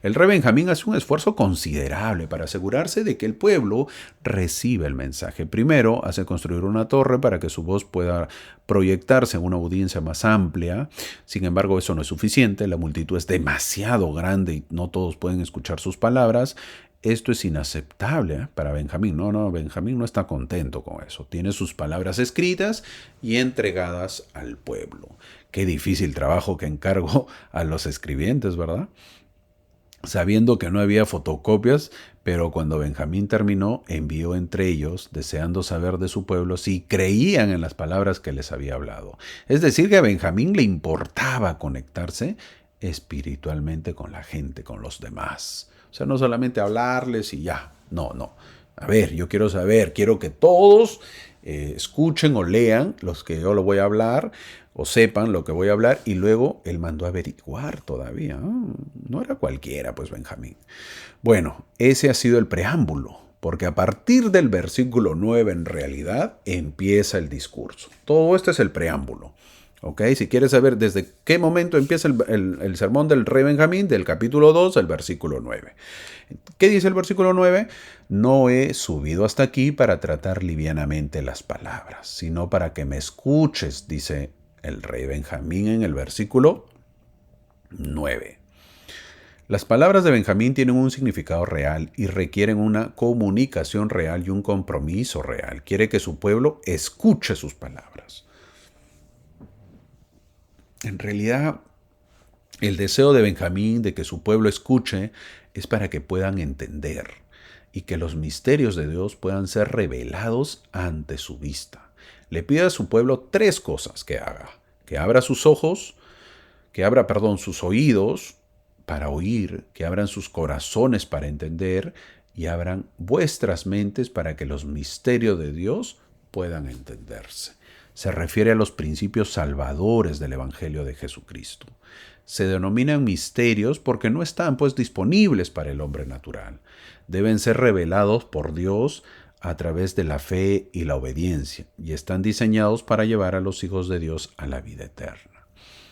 El rey Benjamín hace un esfuerzo considerable para asegurarse de que el pueblo reciba el mensaje. Primero, hace construir una torre para que su voz pueda proyectarse en una audiencia más amplia. Sin embargo, eso no es suficiente. La multitud es demasiado grande y no todos pueden escuchar sus palabras. Esto es inaceptable para Benjamín. Benjamín no está contento con eso. Tiene sus palabras escritas y entregadas al pueblo. Qué difícil trabajo que encargó a los escribientes, ¿verdad? Sabiendo que no había fotocopias, pero cuando Benjamín terminó, envió entre ellos, deseando saber de su pueblo si creían en las palabras que les había hablado. Es decir, que a Benjamín le importaba conectarse espiritualmente con la gente, con los demás. O sea, no solamente hablarles y ya. No. A ver, yo quiero saber, quiero que todos escuchen o lean los que yo lo voy a hablar o sepan lo que voy a hablar, y luego él mandó a averiguar todavía. No era cualquiera, pues, Benjamín. Bueno, ese ha sido el preámbulo, porque a partir del versículo 9 en realidad empieza el discurso. Todo esto es el preámbulo. ¿Ok? Si quieres saber desde qué momento empieza el sermón del rey Benjamín, del capítulo 2 al versículo 9. ¿Qué dice el versículo 9? No he subido hasta aquí para tratar livianamente las palabras, sino para que me escuches, dice el rey Benjamín en el versículo 9. Las palabras de Benjamín tienen un significado real y requieren una comunicación real y un compromiso real. Quiere que su pueblo escuche sus palabras. En realidad, el deseo de Benjamín de que su pueblo escuche es para que puedan entender y que los misterios de Dios puedan ser revelados ante su vista. Le pide a su pueblo 3 cosas que haga: que abra sus ojos, sus oídos para oír, que abran sus corazones para entender y abran vuestras mentes para que los misterios de Dios puedan entenderse. Se refiere a los principios salvadores del Evangelio de Jesucristo. Se denominan misterios porque no están pues disponibles para el hombre natural. Deben ser revelados por Dios a través de la fe y la obediencia, y están diseñados para llevar a los hijos de Dios a la vida eterna.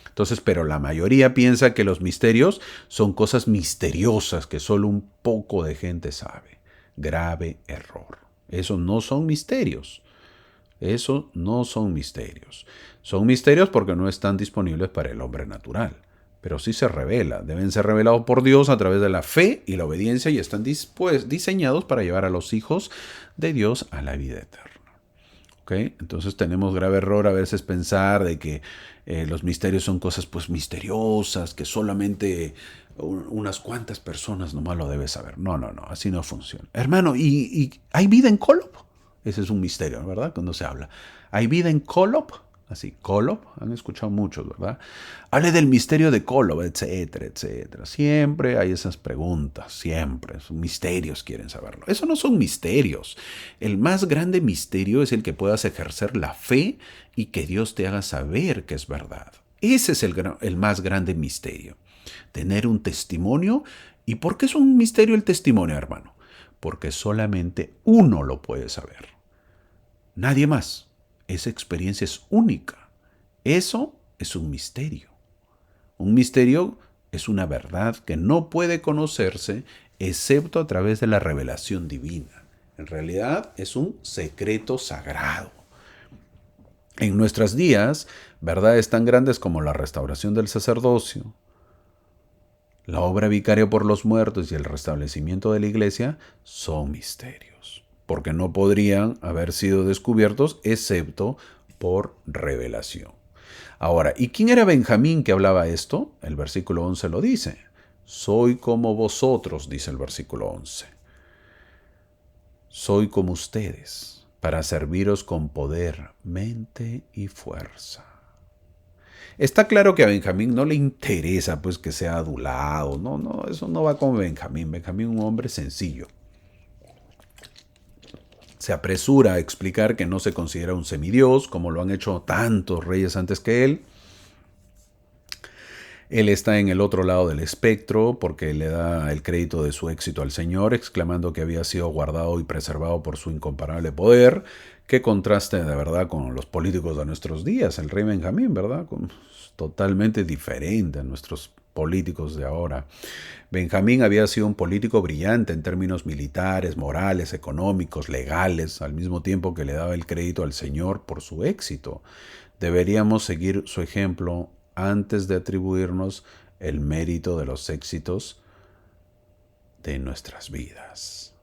Entonces, pero la mayoría piensa que los misterios son cosas misteriosas que solo un poco de gente sabe. Grave error. Esos no son misterios. Eso no son misterios. Son misterios porque no están disponibles para el hombre natural. Pero sí se revela. Deben ser revelados por Dios a través de la fe y la obediencia y están diseñados para llevar a los hijos de Dios a la vida eterna. ¿Okay? Entonces tenemos grave error a veces pensar de que los misterios son cosas pues misteriosas, que solamente unas cuantas personas nomás lo deben saber. No, así no funciona. Hermano, ¿y hay vida en Kolob? Ese es un misterio, ¿verdad? Cuando se habla. ¿Hay vida en Kolob? Así, Kolob, han escuchado muchos, ¿verdad? Hable del misterio de Kolob, etcétera, etcétera. Siempre hay esas preguntas, siempre. Son misterios, quieren saberlo. Eso no son misterios. El más grande misterio es el que puedas ejercer la fe y que Dios te haga saber que es verdad. Ese es el más grande misterio. Tener un testimonio. ¿Y por qué es un misterio el testimonio, hermano? Porque solamente uno lo puede saber. Nadie más. Esa experiencia es única. Eso es un misterio. Un misterio es una verdad que no puede conocerse excepto a través de la revelación divina. En realidad es un secreto sagrado. En nuestros días, verdades tan grandes como la restauración del sacerdocio, la obra vicaria por los muertos y el restablecimiento de la iglesia son misterios, porque no podrían haber sido descubiertos excepto por revelación. Ahora, ¿y quién era Benjamín que hablaba esto? El versículo 11 lo dice. Soy como vosotros, dice el versículo 11. Soy como ustedes, para serviros con poder, mente y fuerza. Está claro que a Benjamín no le interesa pues que sea adulado. No, eso no va con Benjamín. Benjamín es un hombre sencillo. Se apresura a explicar que no se considera un semidios, como lo han hecho tantos reyes antes que él. Él está en el otro lado del espectro porque le da el crédito de su éxito al Señor, exclamando que había sido guardado y preservado por su incomparable poder, que contraste de verdad con los políticos de nuestros días, el rey Benjamín, ¿verdad? Totalmente diferente a nuestros políticos de ahora. Benjamín había sido un político brillante en términos militares, morales, económicos, legales, al mismo tiempo que le daba el crédito al Señor por su éxito. Deberíamos seguir su ejemplo antes de atribuirnos el mérito de los éxitos de nuestras vidas.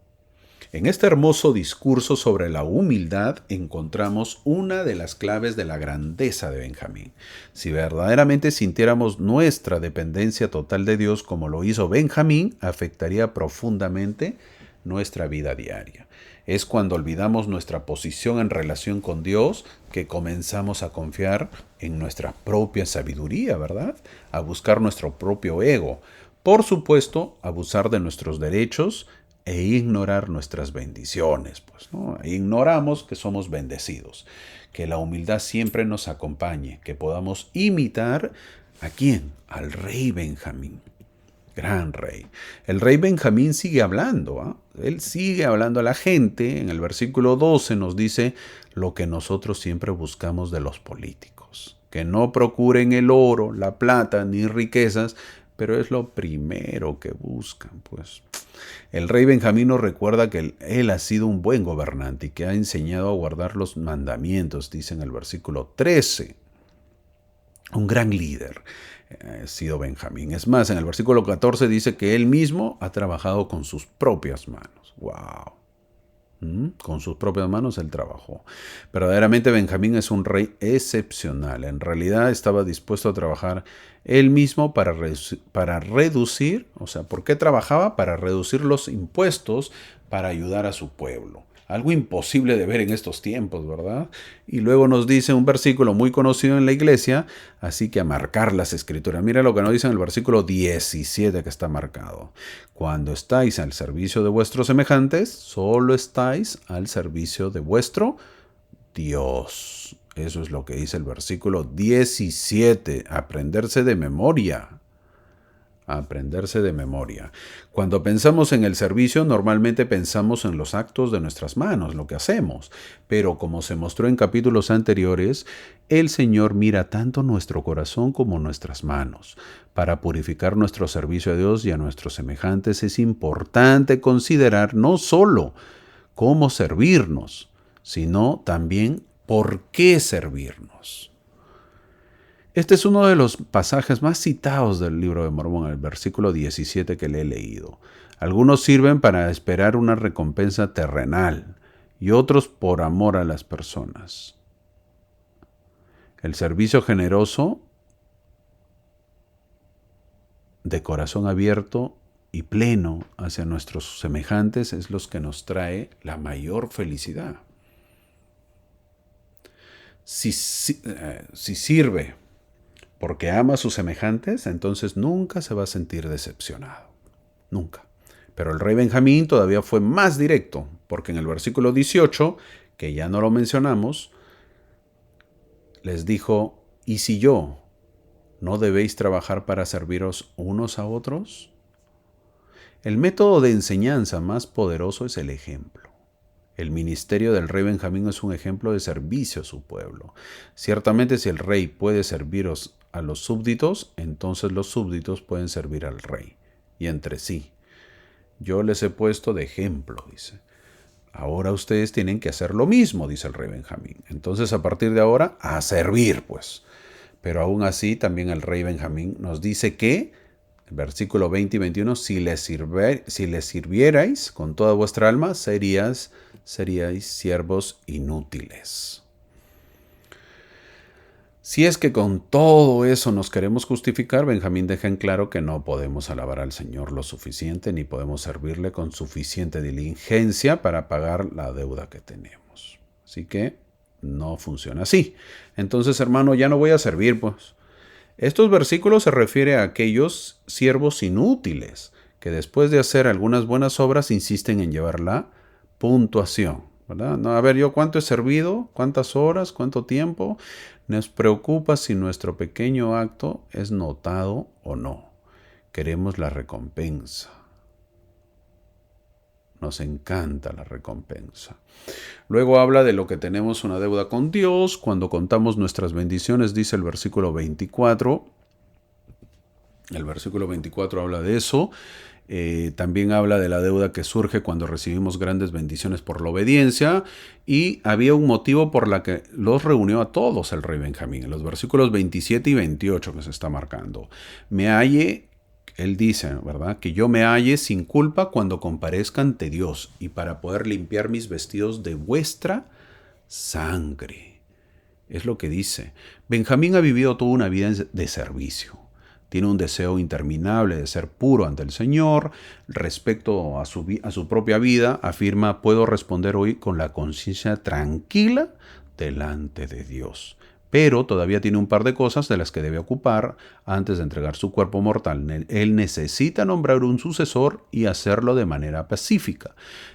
En este hermoso discurso sobre la humildad encontramos una de las claves de la grandeza de Benjamín. Si verdaderamente sintiéramos nuestra dependencia total de Dios como lo hizo Benjamín, afectaría profundamente nuestra vida diaria. Es cuando olvidamos nuestra posición en relación con Dios que comenzamos a confiar en nuestra propia sabiduría, ¿verdad? A buscar nuestro propio ego. Por supuesto, abusar de nuestros derechos e ignorar nuestras bendiciones, pues, ¿no? Ignoramos que somos bendecidos, que la humildad siempre nos acompañe, que podamos imitar ¿a quién? Al rey Benjamín, gran rey. El rey Benjamín sigue hablando, ¿eh? Él sigue hablando a la gente. En el versículo 12 nos dice lo que nosotros siempre buscamos de los políticos, que no procuren el oro, la plata ni riquezas, pero es lo primero que buscan, pues. El rey Benjamín nos recuerda que él ha sido un buen gobernante y que ha enseñado a guardar los mandamientos, dice en el versículo 13. Un gran líder ha sido Benjamín. Es más, en el versículo 14 dice que él mismo ha trabajado con sus propias manos. ¡Wow! Con sus propias manos él trabajó. Verdaderamente Benjamín es un rey excepcional. En realidad estaba dispuesto a trabajar él mismo para reducir, o sea, ¿por qué trabajaba? Para reducir los impuestos para ayudar a su pueblo. Algo imposible de ver en estos tiempos, ¿verdad? Y luego nos dice un versículo muy conocido en la iglesia, así que a marcar las escrituras. Mira lo que nos dice en el versículo 17 que está marcado. Cuando estáis al servicio de vuestros semejantes, solo estáis al servicio de vuestro Dios. Eso es lo que dice el versículo 17. Aprenderse de memoria. Aprenderse de memoria. Cuando pensamos en el servicio, normalmente pensamos en los actos de nuestras manos, lo que hacemos. Pero como se mostró en capítulos anteriores, el Señor mira tanto nuestro corazón como nuestras manos. Para purificar nuestro servicio a Dios y a nuestros semejantes es importante considerar no solo cómo servirnos, sino también por qué servirnos. Este es uno de los pasajes más citados del libro de Mormón, el versículo 17 que le he leído. Algunos sirven para esperar una recompensa terrenal y otros por amor a las personas. El servicio generoso, de corazón abierto y pleno hacia nuestros semejantes es lo que nos trae la mayor felicidad. Si sirve porque ama a sus semejantes, entonces nunca se va a sentir decepcionado. Nunca. Pero el rey Benjamín todavía fue más directo, porque en el versículo 18, que ya no lo mencionamos, les dijo, ¿y si yo no debéis trabajar para serviros unos a otros? El método de enseñanza más poderoso es el ejemplo. El ministerio del rey Benjamín es un ejemplo de servicio a su pueblo. Ciertamente si el rey puede serviros a los súbditos, entonces los súbditos pueden servir al rey y entre sí. Yo les he puesto de ejemplo, dice. Ahora ustedes tienen que hacer lo mismo, dice el rey Benjamín. Entonces a partir de ahora, a servir, pues. Pero aún así también el rey Benjamín nos dice que, versículo 20 y 21, si les sirvierais con toda vuestra alma, seríais siervos inútiles. Si es que con todo eso nos queremos justificar, Benjamín deja en claro que no podemos alabar al Señor lo suficiente ni podemos servirle con suficiente diligencia para pagar la deuda que tenemos. Así que no funciona así. Entonces, hermano, ya no voy a servir, pues. Estos versículos se refieren a aquellos siervos inútiles que después de hacer algunas buenas obras insisten en llevar la puntuación, ¿verdad? No, a ver, yo cuánto he servido, cuántas horas, cuánto tiempo. Nos preocupa si nuestro pequeño acto es notado o no. Queremos la recompensa. Nos encanta la recompensa. Luego habla de lo que tenemos una deuda con Dios. Cuando contamos nuestras bendiciones, dice el versículo 24. El versículo 24 habla de eso. También habla de la deuda que surge cuando recibimos grandes bendiciones por la obediencia. Y había un motivo por la que los reunió a todos el rey Benjamín. En los versículos 27 y 28 que se está marcando. Me halle... Él dice, ¿verdad? Que yo me halle sin culpa cuando comparezca ante Dios y para poder limpiar mis vestidos de vuestra sangre. Es lo que dice. Benjamín ha vivido toda una vida de servicio. Tiene un deseo interminable de ser puro ante el Señor. Respecto a su propia vida, afirma, puedo responder hoy con la conciencia tranquila delante de Dios. Pero todavía tiene un par de cosas de las que debe ocupar antes de entregar su cuerpo mortal. Él necesita nombrar un sucesor y hacerlo de manera pacífica.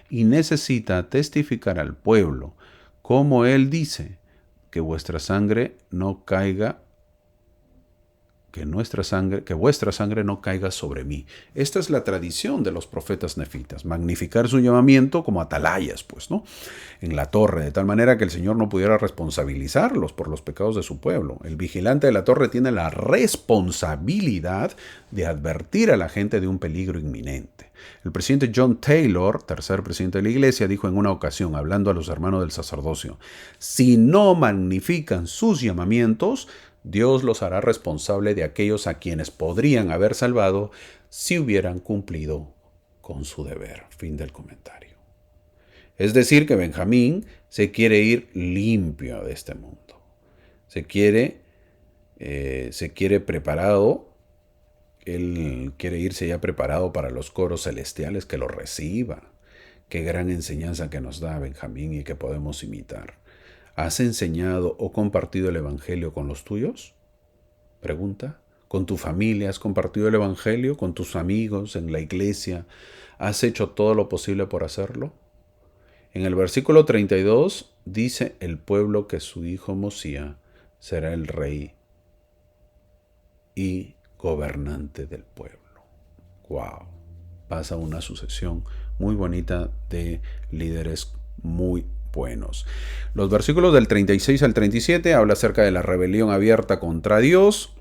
Y necesita testificar al pueblo, como él dice, que vuestra sangre no caiga, que vuestra sangre no caiga sobre mí. Esta es la tradición de los profetas nefitas, magnificar su llamamiento como atalayas, pues, ¿no? En la torre, de tal manera que el Señor no pudiera responsabilizarlos por los pecados de su pueblo. El vigilante de la torre tiene la responsabilidad de advertir a la gente de un peligro inminente. El presidente John Taylor, tercer presidente de la iglesia, dijo en una ocasión, hablando a los hermanos del sacerdocio, si no magnifican sus llamamientos, Dios los hará responsable de aquellos a quienes podrían haber salvado si hubieran cumplido con su deber. Fin del comentario. Es decir, que Benjamín se quiere ir limpio de este mundo. Se quiere preparado. Él quiere irse ya preparado para los coros celestiales que lo reciban. Qué gran enseñanza que nos da Benjamín y que podemos imitar. ¿Has enseñado o compartido el Evangelio con los tuyos? Pregunta. ¿Con tu familia has compartido el Evangelio? ¿Con tus amigos en la iglesia? ¿Has hecho todo lo posible por hacerlo? En el versículo 32 dice el pueblo que su hijo Mosía será el rey y gobernante del pueblo. ¡Wow! Pasa una sucesión muy bonita de líderes muy buenos. Los versículos del 36 al 37 habla acerca de la rebelión abierta contra Dios.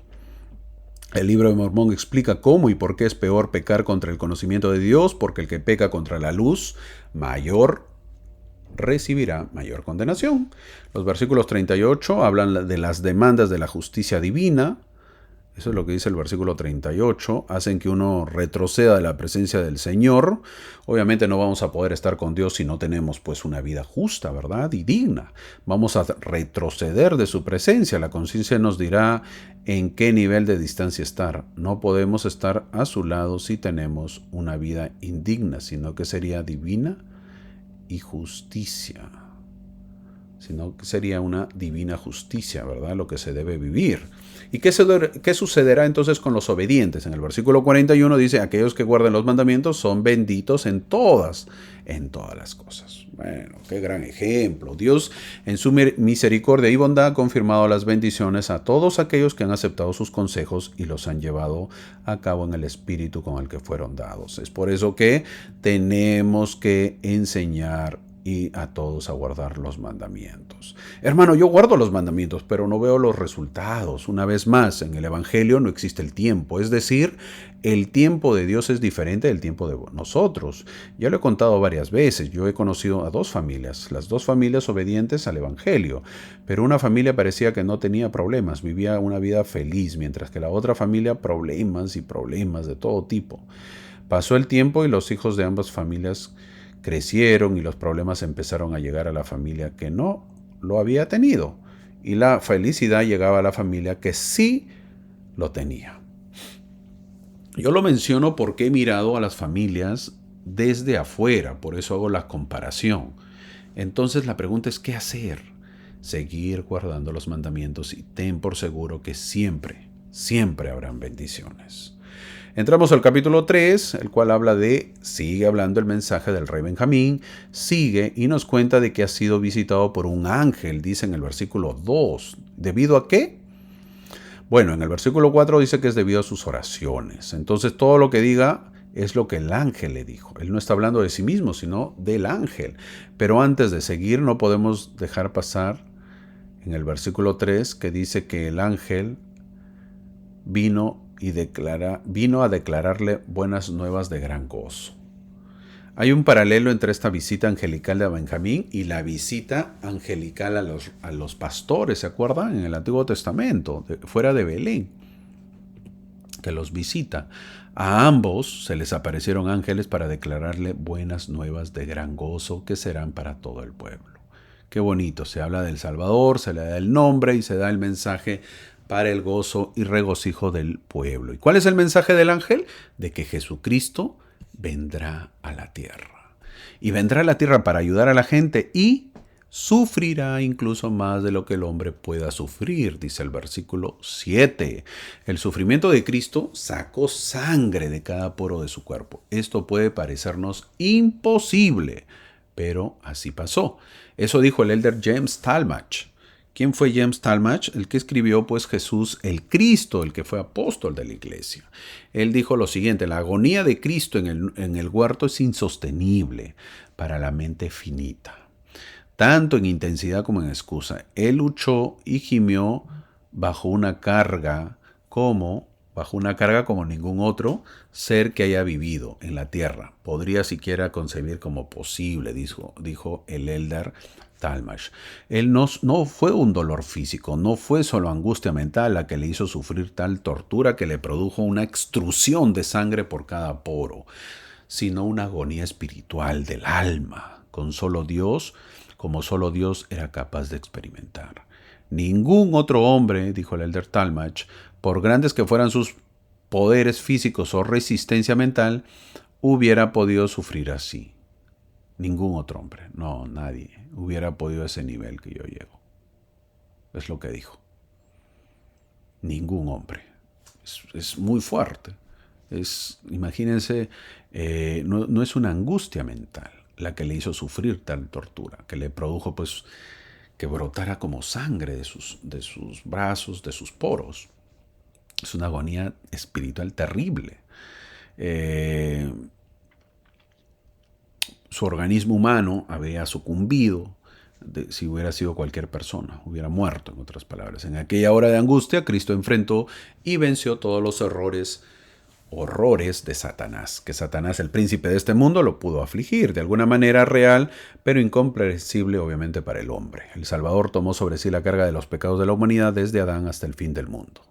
El libro de Mormón explica cómo y por qué es peor pecar contra el conocimiento de Dios, porque el que peca contra la luz recibirá mayor condenación. Los versículos 38 hablan de las demandas de la justicia divina. Eso es lo que dice el versículo 38. Hacen que uno retroceda de la presencia del Señor. Obviamente no vamos a poder estar con Dios si no tenemos pues una vida justa, ¿verdad? Y digna. Vamos a retroceder de su presencia. La conciencia nos dirá en qué nivel de distancia estar. No podemos estar a su lado si tenemos una vida indigna, sino que sería divina y justicia. Sino que sería una divina justicia, ¿verdad? Lo que se debe vivir. ¿Y qué sucederá entonces con los obedientes? En el versículo 41 dice, aquellos que guarden los mandamientos son benditos en todas las cosas. Bueno, qué gran ejemplo. Dios en su misericordia y bondad ha confirmado las bendiciones a todos aquellos que han aceptado sus consejos y los han llevado a cabo en el espíritu con el que fueron dados. Es por eso que tenemos que enseñar y a todos a guardar los mandamientos. Hermano, yo guardo los mandamientos, pero no veo los resultados. Una vez más, en el Evangelio no existe el tiempo. Es decir, el tiempo de Dios es diferente del tiempo de nosotros. Ya lo he contado varias veces. Yo he conocido a dos familias, las dos familias obedientes al Evangelio. Pero una familia parecía que no tenía problemas, vivía una vida feliz, mientras que la otra familia problemas y problemas de todo tipo. Pasó el tiempo y los hijos de ambas familias crecieron y los problemas empezaron a llegar a la familia que no lo había tenido. Y la felicidad llegaba a la familia que sí lo tenía. Yo lo menciono porque he mirado a las familias desde afuera, por eso hago la comparación. Entonces la pregunta es, ¿qué hacer? Seguir guardando los mandamientos y ten por seguro que siempre, siempre habrán bendiciones. Entramos al capítulo 3, el cual sigue hablando el mensaje del rey Benjamín, sigue y nos cuenta de que ha sido visitado por un ángel, dice en el versículo 2. ¿Debido a qué? Bueno, en el versículo 4 dice que es debido a sus oraciones. Entonces todo lo que diga es lo que el ángel le dijo. Él no está hablando de sí mismo, sino del ángel. Pero antes de seguir no podemos dejar pasar en el versículo 3 que dice que el ángel vino a declararle buenas nuevas de gran gozo. Hay un paralelo entre esta visita angelical de Benjamín y la visita angelical a los pastores, ¿se acuerdan? En el Antiguo Testamento, fuera de Belén, que los visita. A ambos se les aparecieron ángeles para declararle buenas nuevas de gran gozo que serán para todo el pueblo. Qué bonito, se habla del Salvador, se le da el nombre y se da el mensaje para el gozo y regocijo del pueblo. ¿Y cuál es el mensaje del ángel? De que Jesucristo vendrá a la tierra. Y vendrá a la tierra para ayudar a la gente y sufrirá incluso más de lo que el hombre pueda sufrir, dice el versículo 7. El sufrimiento de Cristo sacó sangre de cada poro de su cuerpo. Esto puede parecernos imposible, pero así pasó. Eso dijo el elder James Talmage. ¿Quién fue James Talmage? El que escribió pues Jesús el Cristo, el que fue apóstol de la iglesia. Él dijo lo siguiente: la agonía de Cristo en el huerto es insostenible para la mente finita, tanto en intensidad como en excusa. Él luchó y gimió bajo una carga como ningún otro ser que haya vivido en la tierra podría siquiera concebir como posible, dijo el elder Talmage. Él no fue un dolor físico, no fue solo angustia mental la que le hizo sufrir tal tortura que le produjo una extrusión de sangre por cada poro, sino una agonía espiritual del alma, como solo Dios era capaz de experimentar. Ningún otro hombre, dijo el elder Talmage, por grandes que fueran sus poderes físicos o resistencia mental, hubiera podido sufrir así. Ningún otro hombre, no, nadie hubiera podido a ese nivel que yo llego. Es lo que dijo. Ningún hombre. Es muy fuerte. Imagínense, no es una angustia mental la que le hizo sufrir tal tortura, que le produjo pues que brotara como sangre de sus brazos, de sus poros. Es una agonía espiritual terrible. Su organismo humano había sucumbido. Si hubiera sido cualquier persona, hubiera muerto, en otras palabras. En aquella hora de angustia, Cristo enfrentó y venció todos los horrores de Satanás, que Satanás, el príncipe de este mundo, lo pudo afligir de alguna manera real, pero incomprensible obviamente para el hombre. El Salvador tomó sobre sí la carga de los pecados de la humanidad desde Adán hasta el fin del mundo.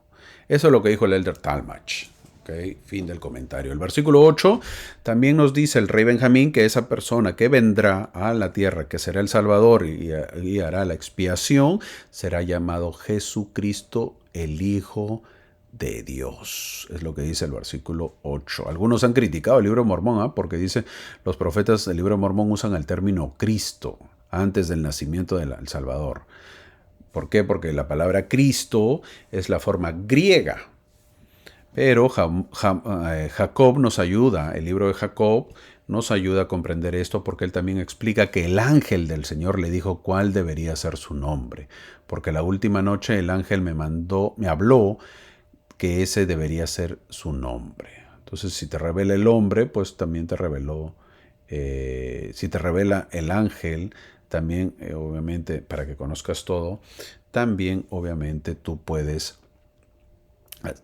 Eso es lo que dijo el Elder Talmage. Okay, fin del comentario. El versículo 8 también nos dice el rey Benjamín que esa persona que vendrá a la tierra, que será el Salvador y hará la expiación, será llamado Jesucristo, el Hijo de Dios. Es lo que dice el versículo 8. Algunos han criticado el libro de Mormón, porque dice, los profetas del libro de Mormón usan el término Cristo antes del nacimiento del Salvador. ¿Por qué? Porque la palabra Cristo es la forma griega. Pero Jacob nos ayuda, el libro de Jacob nos ayuda a comprender esto porque él también explica que el ángel del Señor le dijo cuál debería ser su nombre. Porque la última noche el ángel me habló que ese debería ser su nombre. Entonces, si te revela el hombre, pues también te reveló, si te revela el ángel, también, obviamente, para que conozcas todo, también, obviamente, tú puedes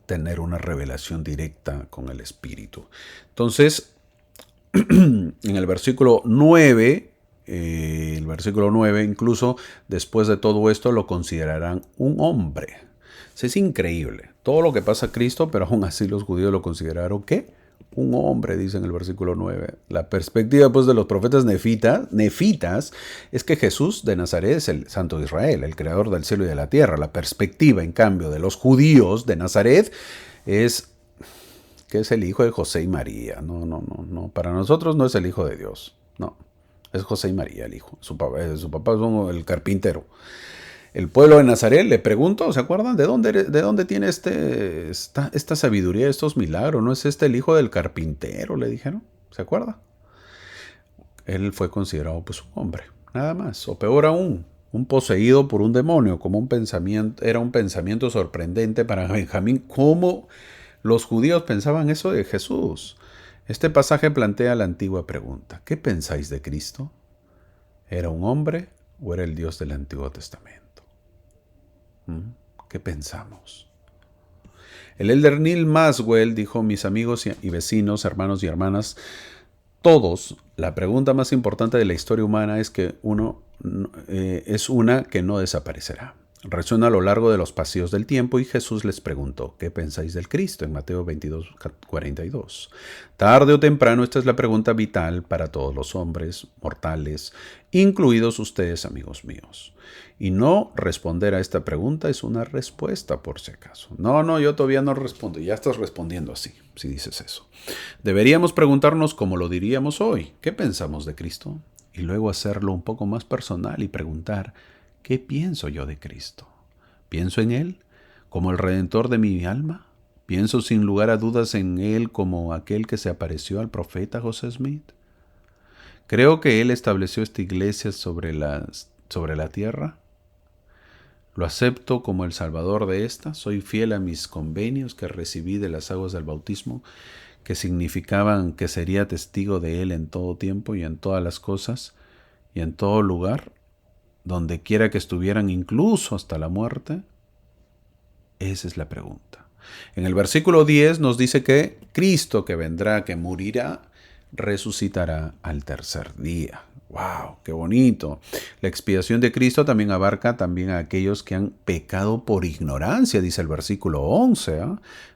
tener una revelación directa con el Espíritu. Entonces, en el versículo 9, incluso después de todo esto, lo considerarán un hombre. Es increíble. Todo lo que pasa a Cristo, pero aún así los judíos lo consideraron, ¿qué? Un hombre, dice en el versículo 9. La perspectiva pues, de los profetas nefitas es que Jesús de Nazaret es el Santo de Israel, el creador del cielo y de la tierra. La perspectiva, en cambio, de los judíos de Nazaret es que es el hijo de José y María. No. Para nosotros no es el hijo de Dios. No. Es José y María el hijo. Su papá es el carpintero. El pueblo de Nazaret le preguntó, ¿se acuerdan? ¿De dónde tiene esta sabiduría, estos milagros? ¿No es este el hijo del carpintero? Le dijeron. ¿Se acuerda? Él fue considerado pues un hombre, nada más. O peor aún, un poseído por un demonio, como era un pensamiento sorprendente para Benjamín. ¿Cómo los judíos pensaban eso de Jesús? Este pasaje plantea la antigua pregunta. ¿Qué pensáis de Cristo? ¿Era un hombre o era el Dios del Antiguo Testamento? ¿Qué pensamos? El elder Neil Maxwell dijo, mis amigos y vecinos, hermanos y hermanas, todos, la pregunta más importante de la historia humana es una que no desaparecerá. Resuena a lo largo de los pasillos del tiempo y Jesús les preguntó, ¿qué pensáis del Cristo? En Mateo 22:42. Tarde o temprano esta es la pregunta vital para todos los hombres mortales, incluidos ustedes, amigos míos. Y no responder a esta pregunta es una respuesta, por si acaso. No, yo todavía no respondo. Ya estás respondiendo así, si dices eso. Deberíamos preguntarnos como lo diríamos hoy. ¿Qué pensamos de Cristo? Y luego hacerlo un poco más personal y preguntar, ¿qué pienso yo de Cristo? ¿Pienso en Él como el Redentor de mi alma? ¿Pienso sin lugar a dudas en Él como aquel que se apareció al profeta José Smith? ¿Creo que Él estableció esta iglesia sobre la tierra? ¿Lo acepto como el Salvador de esta? ¿Soy fiel a mis convenios que recibí de las aguas del bautismo, que significaban que sería testigo de Él en todo tiempo y en todas las cosas y en todo lugar, donde quiera que estuvieran, incluso hasta la muerte? Esa es la pregunta. En el versículo 10 nos dice que Cristo que vendrá, que morirá, resucitará al tercer día. ¡Wow! ¡Qué bonito! La expiación de Cristo también abarca también a aquellos que han pecado por ignorancia, dice el versículo 11.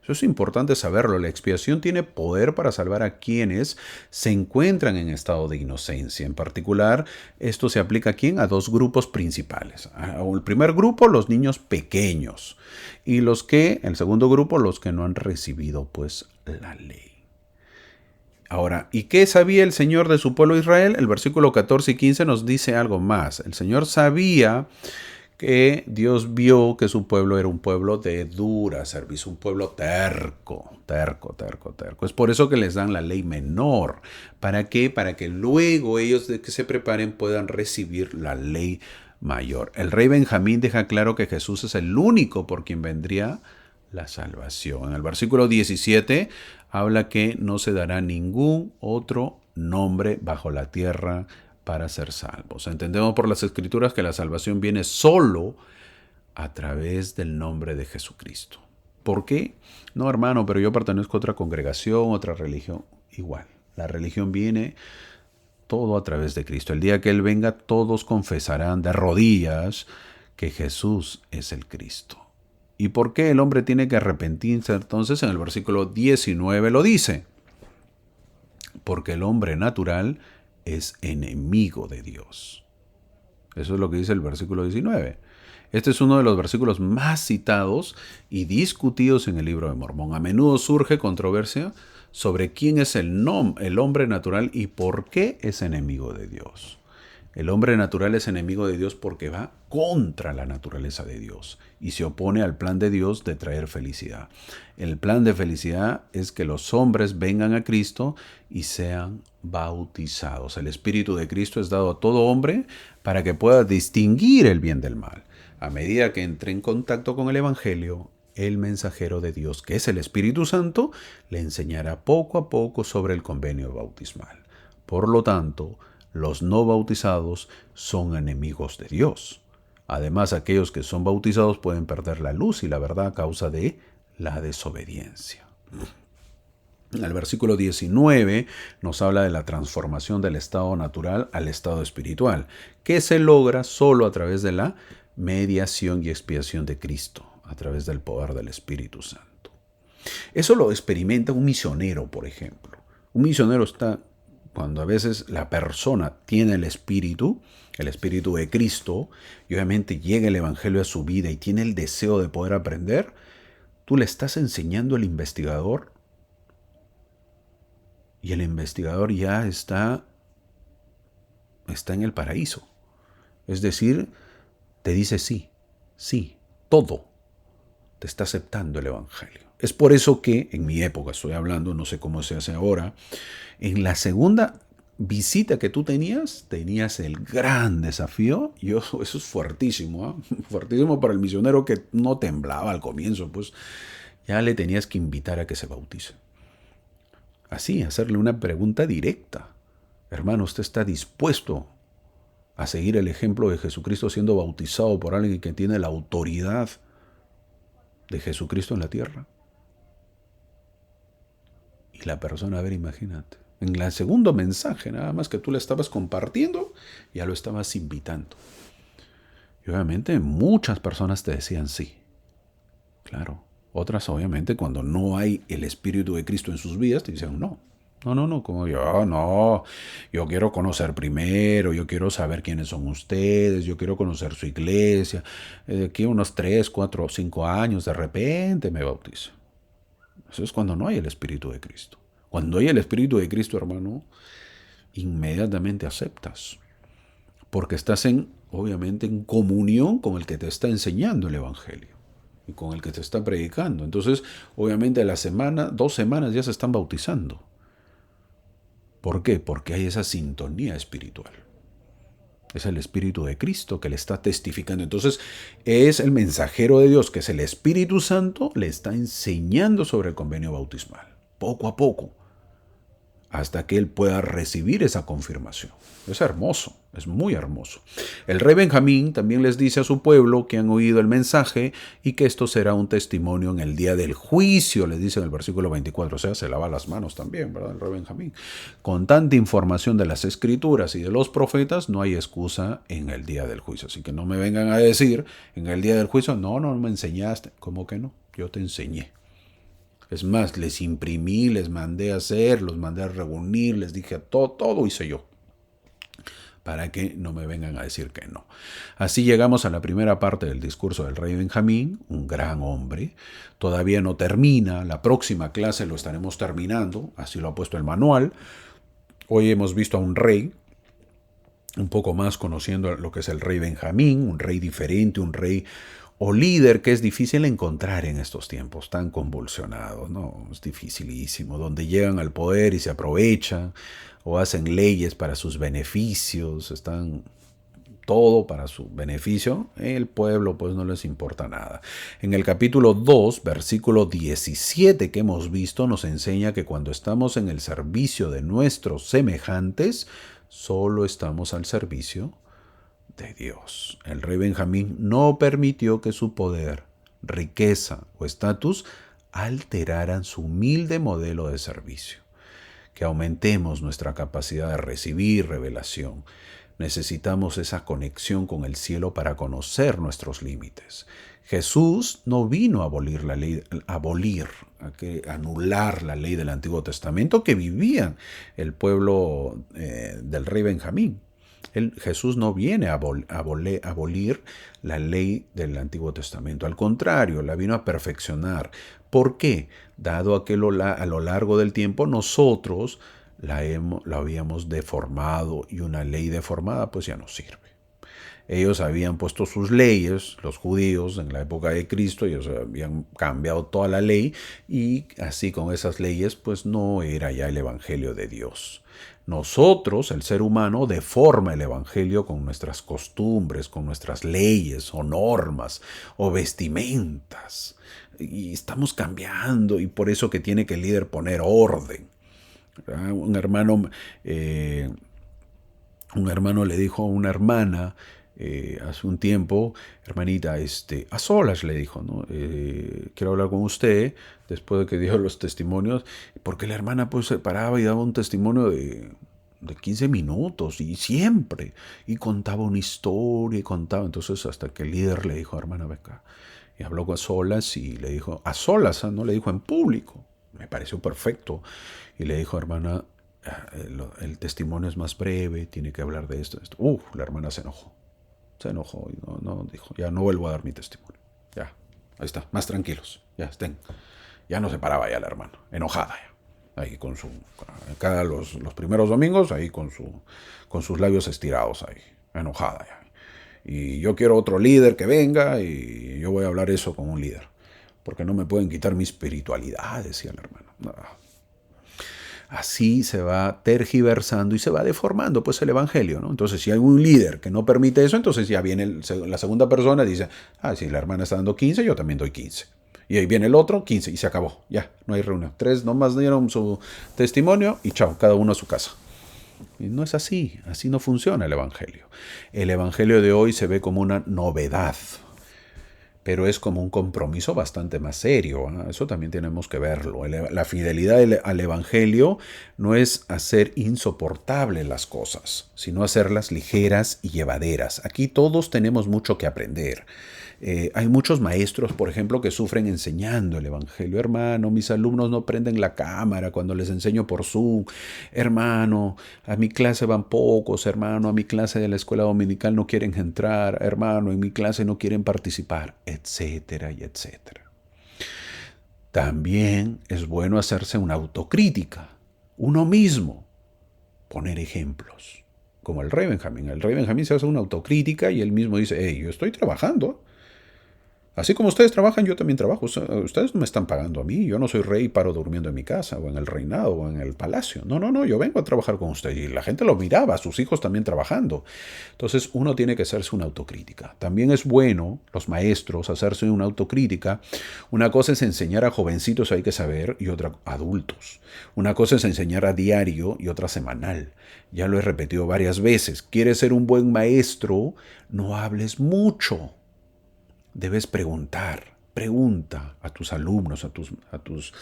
Eso es importante saberlo. La expiación tiene poder para salvar a quienes se encuentran en estado de inocencia. En particular, esto se aplica ¿a quién? A dos grupos principales. El primer grupo, los niños pequeños. Y el segundo grupo, los que no han recibido pues la ley. Ahora, ¿y qué sabía el Señor de su pueblo Israel? El versículo 14 y 15 nos dice algo más. El Señor sabía que Dios vio que su pueblo era un pueblo de dura servicio, un pueblo terco, terco, terco, terco. Es por eso que les dan la ley menor. ¿Para qué? Para que luego ellos de que se preparen puedan recibir la ley mayor. El rey Benjamín deja claro que Jesús es el único por quien vendría la salvación. En el versículo 17 habla que no se dará ningún otro nombre bajo la tierra para ser salvos. Entendemos por las Escrituras que la salvación viene solo a través del nombre de Jesucristo. ¿Por qué? No, hermano, pero yo pertenezco a otra congregación, otra religión. Igual, la religión viene todo a través de Cristo. El día que Él venga, todos confesarán de rodillas que Jesús es el Cristo. ¿Y por qué el hombre tiene que arrepentirse? Entonces, en el versículo 19 lo dice. Porque el hombre natural es enemigo de Dios. Eso es lo que dice el versículo 19. Este es uno de los versículos más citados y discutidos en el libro de Mormón. A menudo surge controversia sobre quién es el hombre natural y por qué es enemigo de Dios. El hombre natural es enemigo de Dios porque va contra la naturaleza de Dios y se opone al plan de Dios de traer felicidad. El plan de felicidad es que los hombres vengan a Cristo y sean bautizados. El Espíritu de Cristo es dado a todo hombre para que pueda distinguir el bien del mal. A medida que entre en contacto con el Evangelio, el mensajero de Dios, que es el Espíritu Santo, le enseñará poco a poco sobre el convenio bautismal. Por lo tanto, los no bautizados son enemigos de Dios. Además, aquellos que son bautizados pueden perder la luz y la verdad a causa de la desobediencia. El versículo 19 nos habla de la transformación del estado natural al estado espiritual, que se logra solo a través de la mediación y expiación de Cristo, a través del poder del Espíritu Santo. Eso lo experimenta un misionero, por ejemplo. Un misionero está cuando a veces la persona tiene el Espíritu de Cristo, y obviamente llega el Evangelio a su vida y tiene el deseo de poder aprender, tú le estás enseñando al investigador y el investigador ya está en el paraíso. Es decir, te dice sí, todo. Te está aceptando el Evangelio. Es por eso que, en mi época estoy hablando, no sé cómo se hace ahora, en la segunda visita que tú tenías el gran desafío, eso es fuertísimo, fuertísimo para el misionero que no temblaba al comienzo, pues ya le tenías que invitar a que se bautice. Así, hacerle una pregunta directa. Hermano, ¿usted está dispuesto a seguir el ejemplo de Jesucristo siendo bautizado por alguien que tiene la autoridad de Jesucristo en la tierra? Y la persona, a ver, imagínate, en el segundo mensaje, nada más que tú le estabas compartiendo, ya lo estabas invitando. Y obviamente muchas personas te decían sí. Claro. Otras, obviamente, cuando no hay el Espíritu de Cristo en sus vidas, te dicen no. No, como yo, no. Yo quiero conocer primero, yo quiero saber quiénes son ustedes, yo quiero conocer su iglesia. De aquí a unos 3, 4 o 5 años, de repente me bautizo. Eso es cuando no hay el Espíritu de Cristo. Cuando hay el Espíritu de Cristo, hermano, inmediatamente aceptas. Porque estás obviamente en comunión con el que te está enseñando el Evangelio y con el que te está predicando. Entonces, obviamente a la semana, 2 semanas ya se están bautizando. ¿Por qué? Porque hay esa sintonía espiritual. Es el Espíritu de Cristo que le está testificando. Entonces, es el mensajero de Dios, que es el Espíritu Santo, le está enseñando sobre el convenio bautismal, poco a poco, hasta que él pueda recibir esa confirmación. Es hermoso, es muy hermoso. El rey Benjamín también les dice a su pueblo que han oído el mensaje y que esto será un testimonio en el día del juicio, les dice en el versículo 24, o sea, se lava las manos también, ¿verdad? El rey Benjamín. Con tanta información de las Escrituras y de los profetas, no hay excusa en el día del juicio. Así que no me vengan a decir en el día del juicio, no me enseñaste. ¿Cómo que no? Yo te enseñé. Es más, les imprimí, les mandé a hacer, los mandé a reunir, les dije todo hice yo. para que no me vengan a decir que no. Así llegamos a la primera parte del discurso del rey Benjamín, un gran hombre. Todavía no termina, la próxima clase lo estaremos terminando, así lo ha puesto el manual. Hoy hemos visto a un rey, un poco más conociendo lo que es el rey Benjamín, un rey diferente, un rey o líder que es difícil encontrar en estos tiempos tan convulsionados, ¿no? Es dificilísimo, donde llegan al poder y se aprovechan o hacen leyes para sus beneficios, están todo para su beneficio, el pueblo pues no les importa nada. En el capítulo 2, versículo 17 que hemos visto, nos enseña que cuando estamos en el servicio de nuestros semejantes, solo estamos al servicio de Dios. El rey Benjamín no permitió que su poder, riqueza o estatus alteraran su humilde modelo de servicio. Que aumentemos nuestra capacidad de recibir revelación. Necesitamos esa conexión con el cielo para conocer nuestros límites. Jesús no vino a abolir la ley, anular la ley del Antiguo Testamento que vivía el pueblo del rey Benjamín. Jesús no viene a abolir la ley del Antiguo Testamento. Al contrario, la vino a perfeccionar. ¿Por qué? Dado a que a lo largo del tiempo nosotros la habíamos deformado, y una ley deformada pues ya no sirve. Ellos habían puesto sus leyes, los judíos en la época de Cristo, ellos habían cambiado toda la ley y así con esas leyes pues no era ya el evangelio de Dios. Nosotros, el ser humano, deforma el evangelio con nuestras costumbres, con nuestras leyes o normas o vestimentas. Y estamos cambiando, y por eso que tiene que el líder poner orden. Un hermano le dijo a una hermana hace un tiempo, hermanita, a solas le dijo, ¿no? Quiero hablar con usted, después de que dio los testimonios, porque la hermana pues se paraba y daba un testimonio de 15 minutos y siempre, y contaba una historia y contaba. Entonces hasta que el líder le dijo, hermana, ve acá, y habló a solas y le dijo, a solas, no le dijo en público, me pareció perfecto, y le dijo, hermana, el testimonio es más breve, tiene que hablar de esto. La hermana se enojó y no dijo, ya no vuelvo a dar mi testimonio, ya, ahí está, más tranquilos, ya estén. Ya no se paraba ya la hermana, enojada ya, ahí con cada los primeros domingos, ahí con sus labios estirados ahí, enojada ya. Y yo quiero otro líder que venga y yo voy a hablar eso con un líder, porque no me pueden quitar mi espiritualidad, decía la hermana. No. Así se va tergiversando y se va deformando pues el evangelio, ¿no? Entonces, si hay un líder que no permite eso, entonces ya viene la segunda persona y dice, si la hermana está dando 15, yo también doy 15. Y ahí viene el otro, 15, y se acabó. Ya, no hay reunión. 3 nomás dieron su testimonio y chao, cada uno a su casa. Y no es así no funciona el evangelio. El evangelio de hoy se ve como una novedad, pero es como un compromiso bastante más serio. Eso también tenemos que verlo. La fidelidad al evangelio no es hacer insoportables las cosas, sino hacerlas ligeras y llevaderas. Aquí todos tenemos mucho que aprender. Hay muchos maestros, por ejemplo, que sufren enseñando el evangelio. Hermano, mis alumnos no prenden la cámara cuando les enseño por Zoom. Hermano, a mi clase van pocos. Hermano, a mi clase de la escuela dominical no quieren entrar. Hermano, en mi clase no quieren participar, etcétera y etcétera. También es bueno hacerse una autocrítica. Uno mismo. Poner ejemplos. Como el rey Benjamín. El rey Benjamín se hace una autocrítica y él mismo dice, yo estoy trabajando. Así como ustedes trabajan, yo también trabajo. Ustedes no me están pagando a mí. Yo no soy rey y paro durmiendo en mi casa o en el reinado o en el palacio. No, yo vengo a trabajar con usted. Y la gente lo miraba, sus hijos también trabajando. Entonces uno tiene que hacerse una autocrítica. También es bueno, los maestros, hacerse una autocrítica. Una cosa es enseñar a jovencitos, hay que saber, y otra a adultos. Una cosa es enseñar a diario y otra semanal. Ya lo he repetido varias veces. ¿Quieres ser un buen maestro? No hables mucho. Debes preguntar. Pregunta a tus alumnos, a tus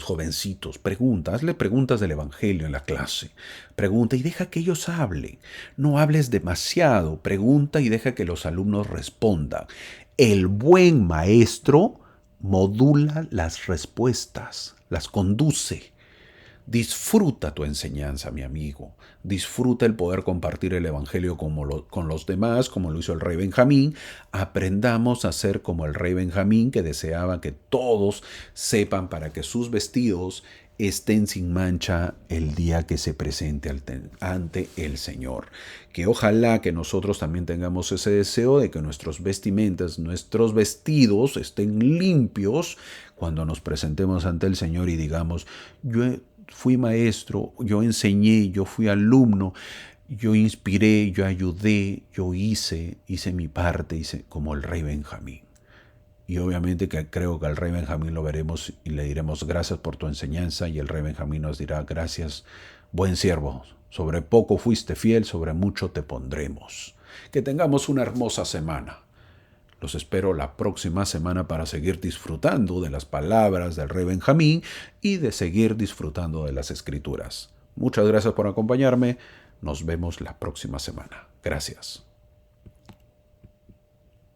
jovencitos. Pregunta, hazle preguntas del evangelio en la clase. Pregunta y deja que ellos hablen. No hables demasiado. Pregunta y deja que los alumnos respondan. El buen maestro modula las respuestas, las conduce. Disfruta tu enseñanza, mi amigo. Disfruta el poder compartir el Evangelio con los demás, como lo hizo el rey Benjamín. Aprendamos a ser como el rey Benjamín, que deseaba que todos sepan para que sus vestidos estén sin mancha el día que se presente ante el Señor. Que ojalá que nosotros también tengamos ese deseo de que nuestros vestimentas, nuestros vestidos estén limpios cuando nos presentemos ante el Señor y digamos, yo fui maestro, yo enseñé, yo fui alumno, yo inspiré, yo ayudé, yo hice mi parte, hice como el rey Benjamín. Y obviamente que creo que al rey Benjamín lo veremos y le diremos gracias por tu enseñanza, y el rey Benjamín nos dirá gracias, buen siervo, sobre poco fuiste fiel, sobre mucho te pondremos. Que tengamos una hermosa semana. Los espero la próxima semana para seguir disfrutando de las palabras del rey Benjamín y de seguir disfrutando de las Escrituras. Muchas gracias por acompañarme. Nos vemos la próxima semana. Gracias.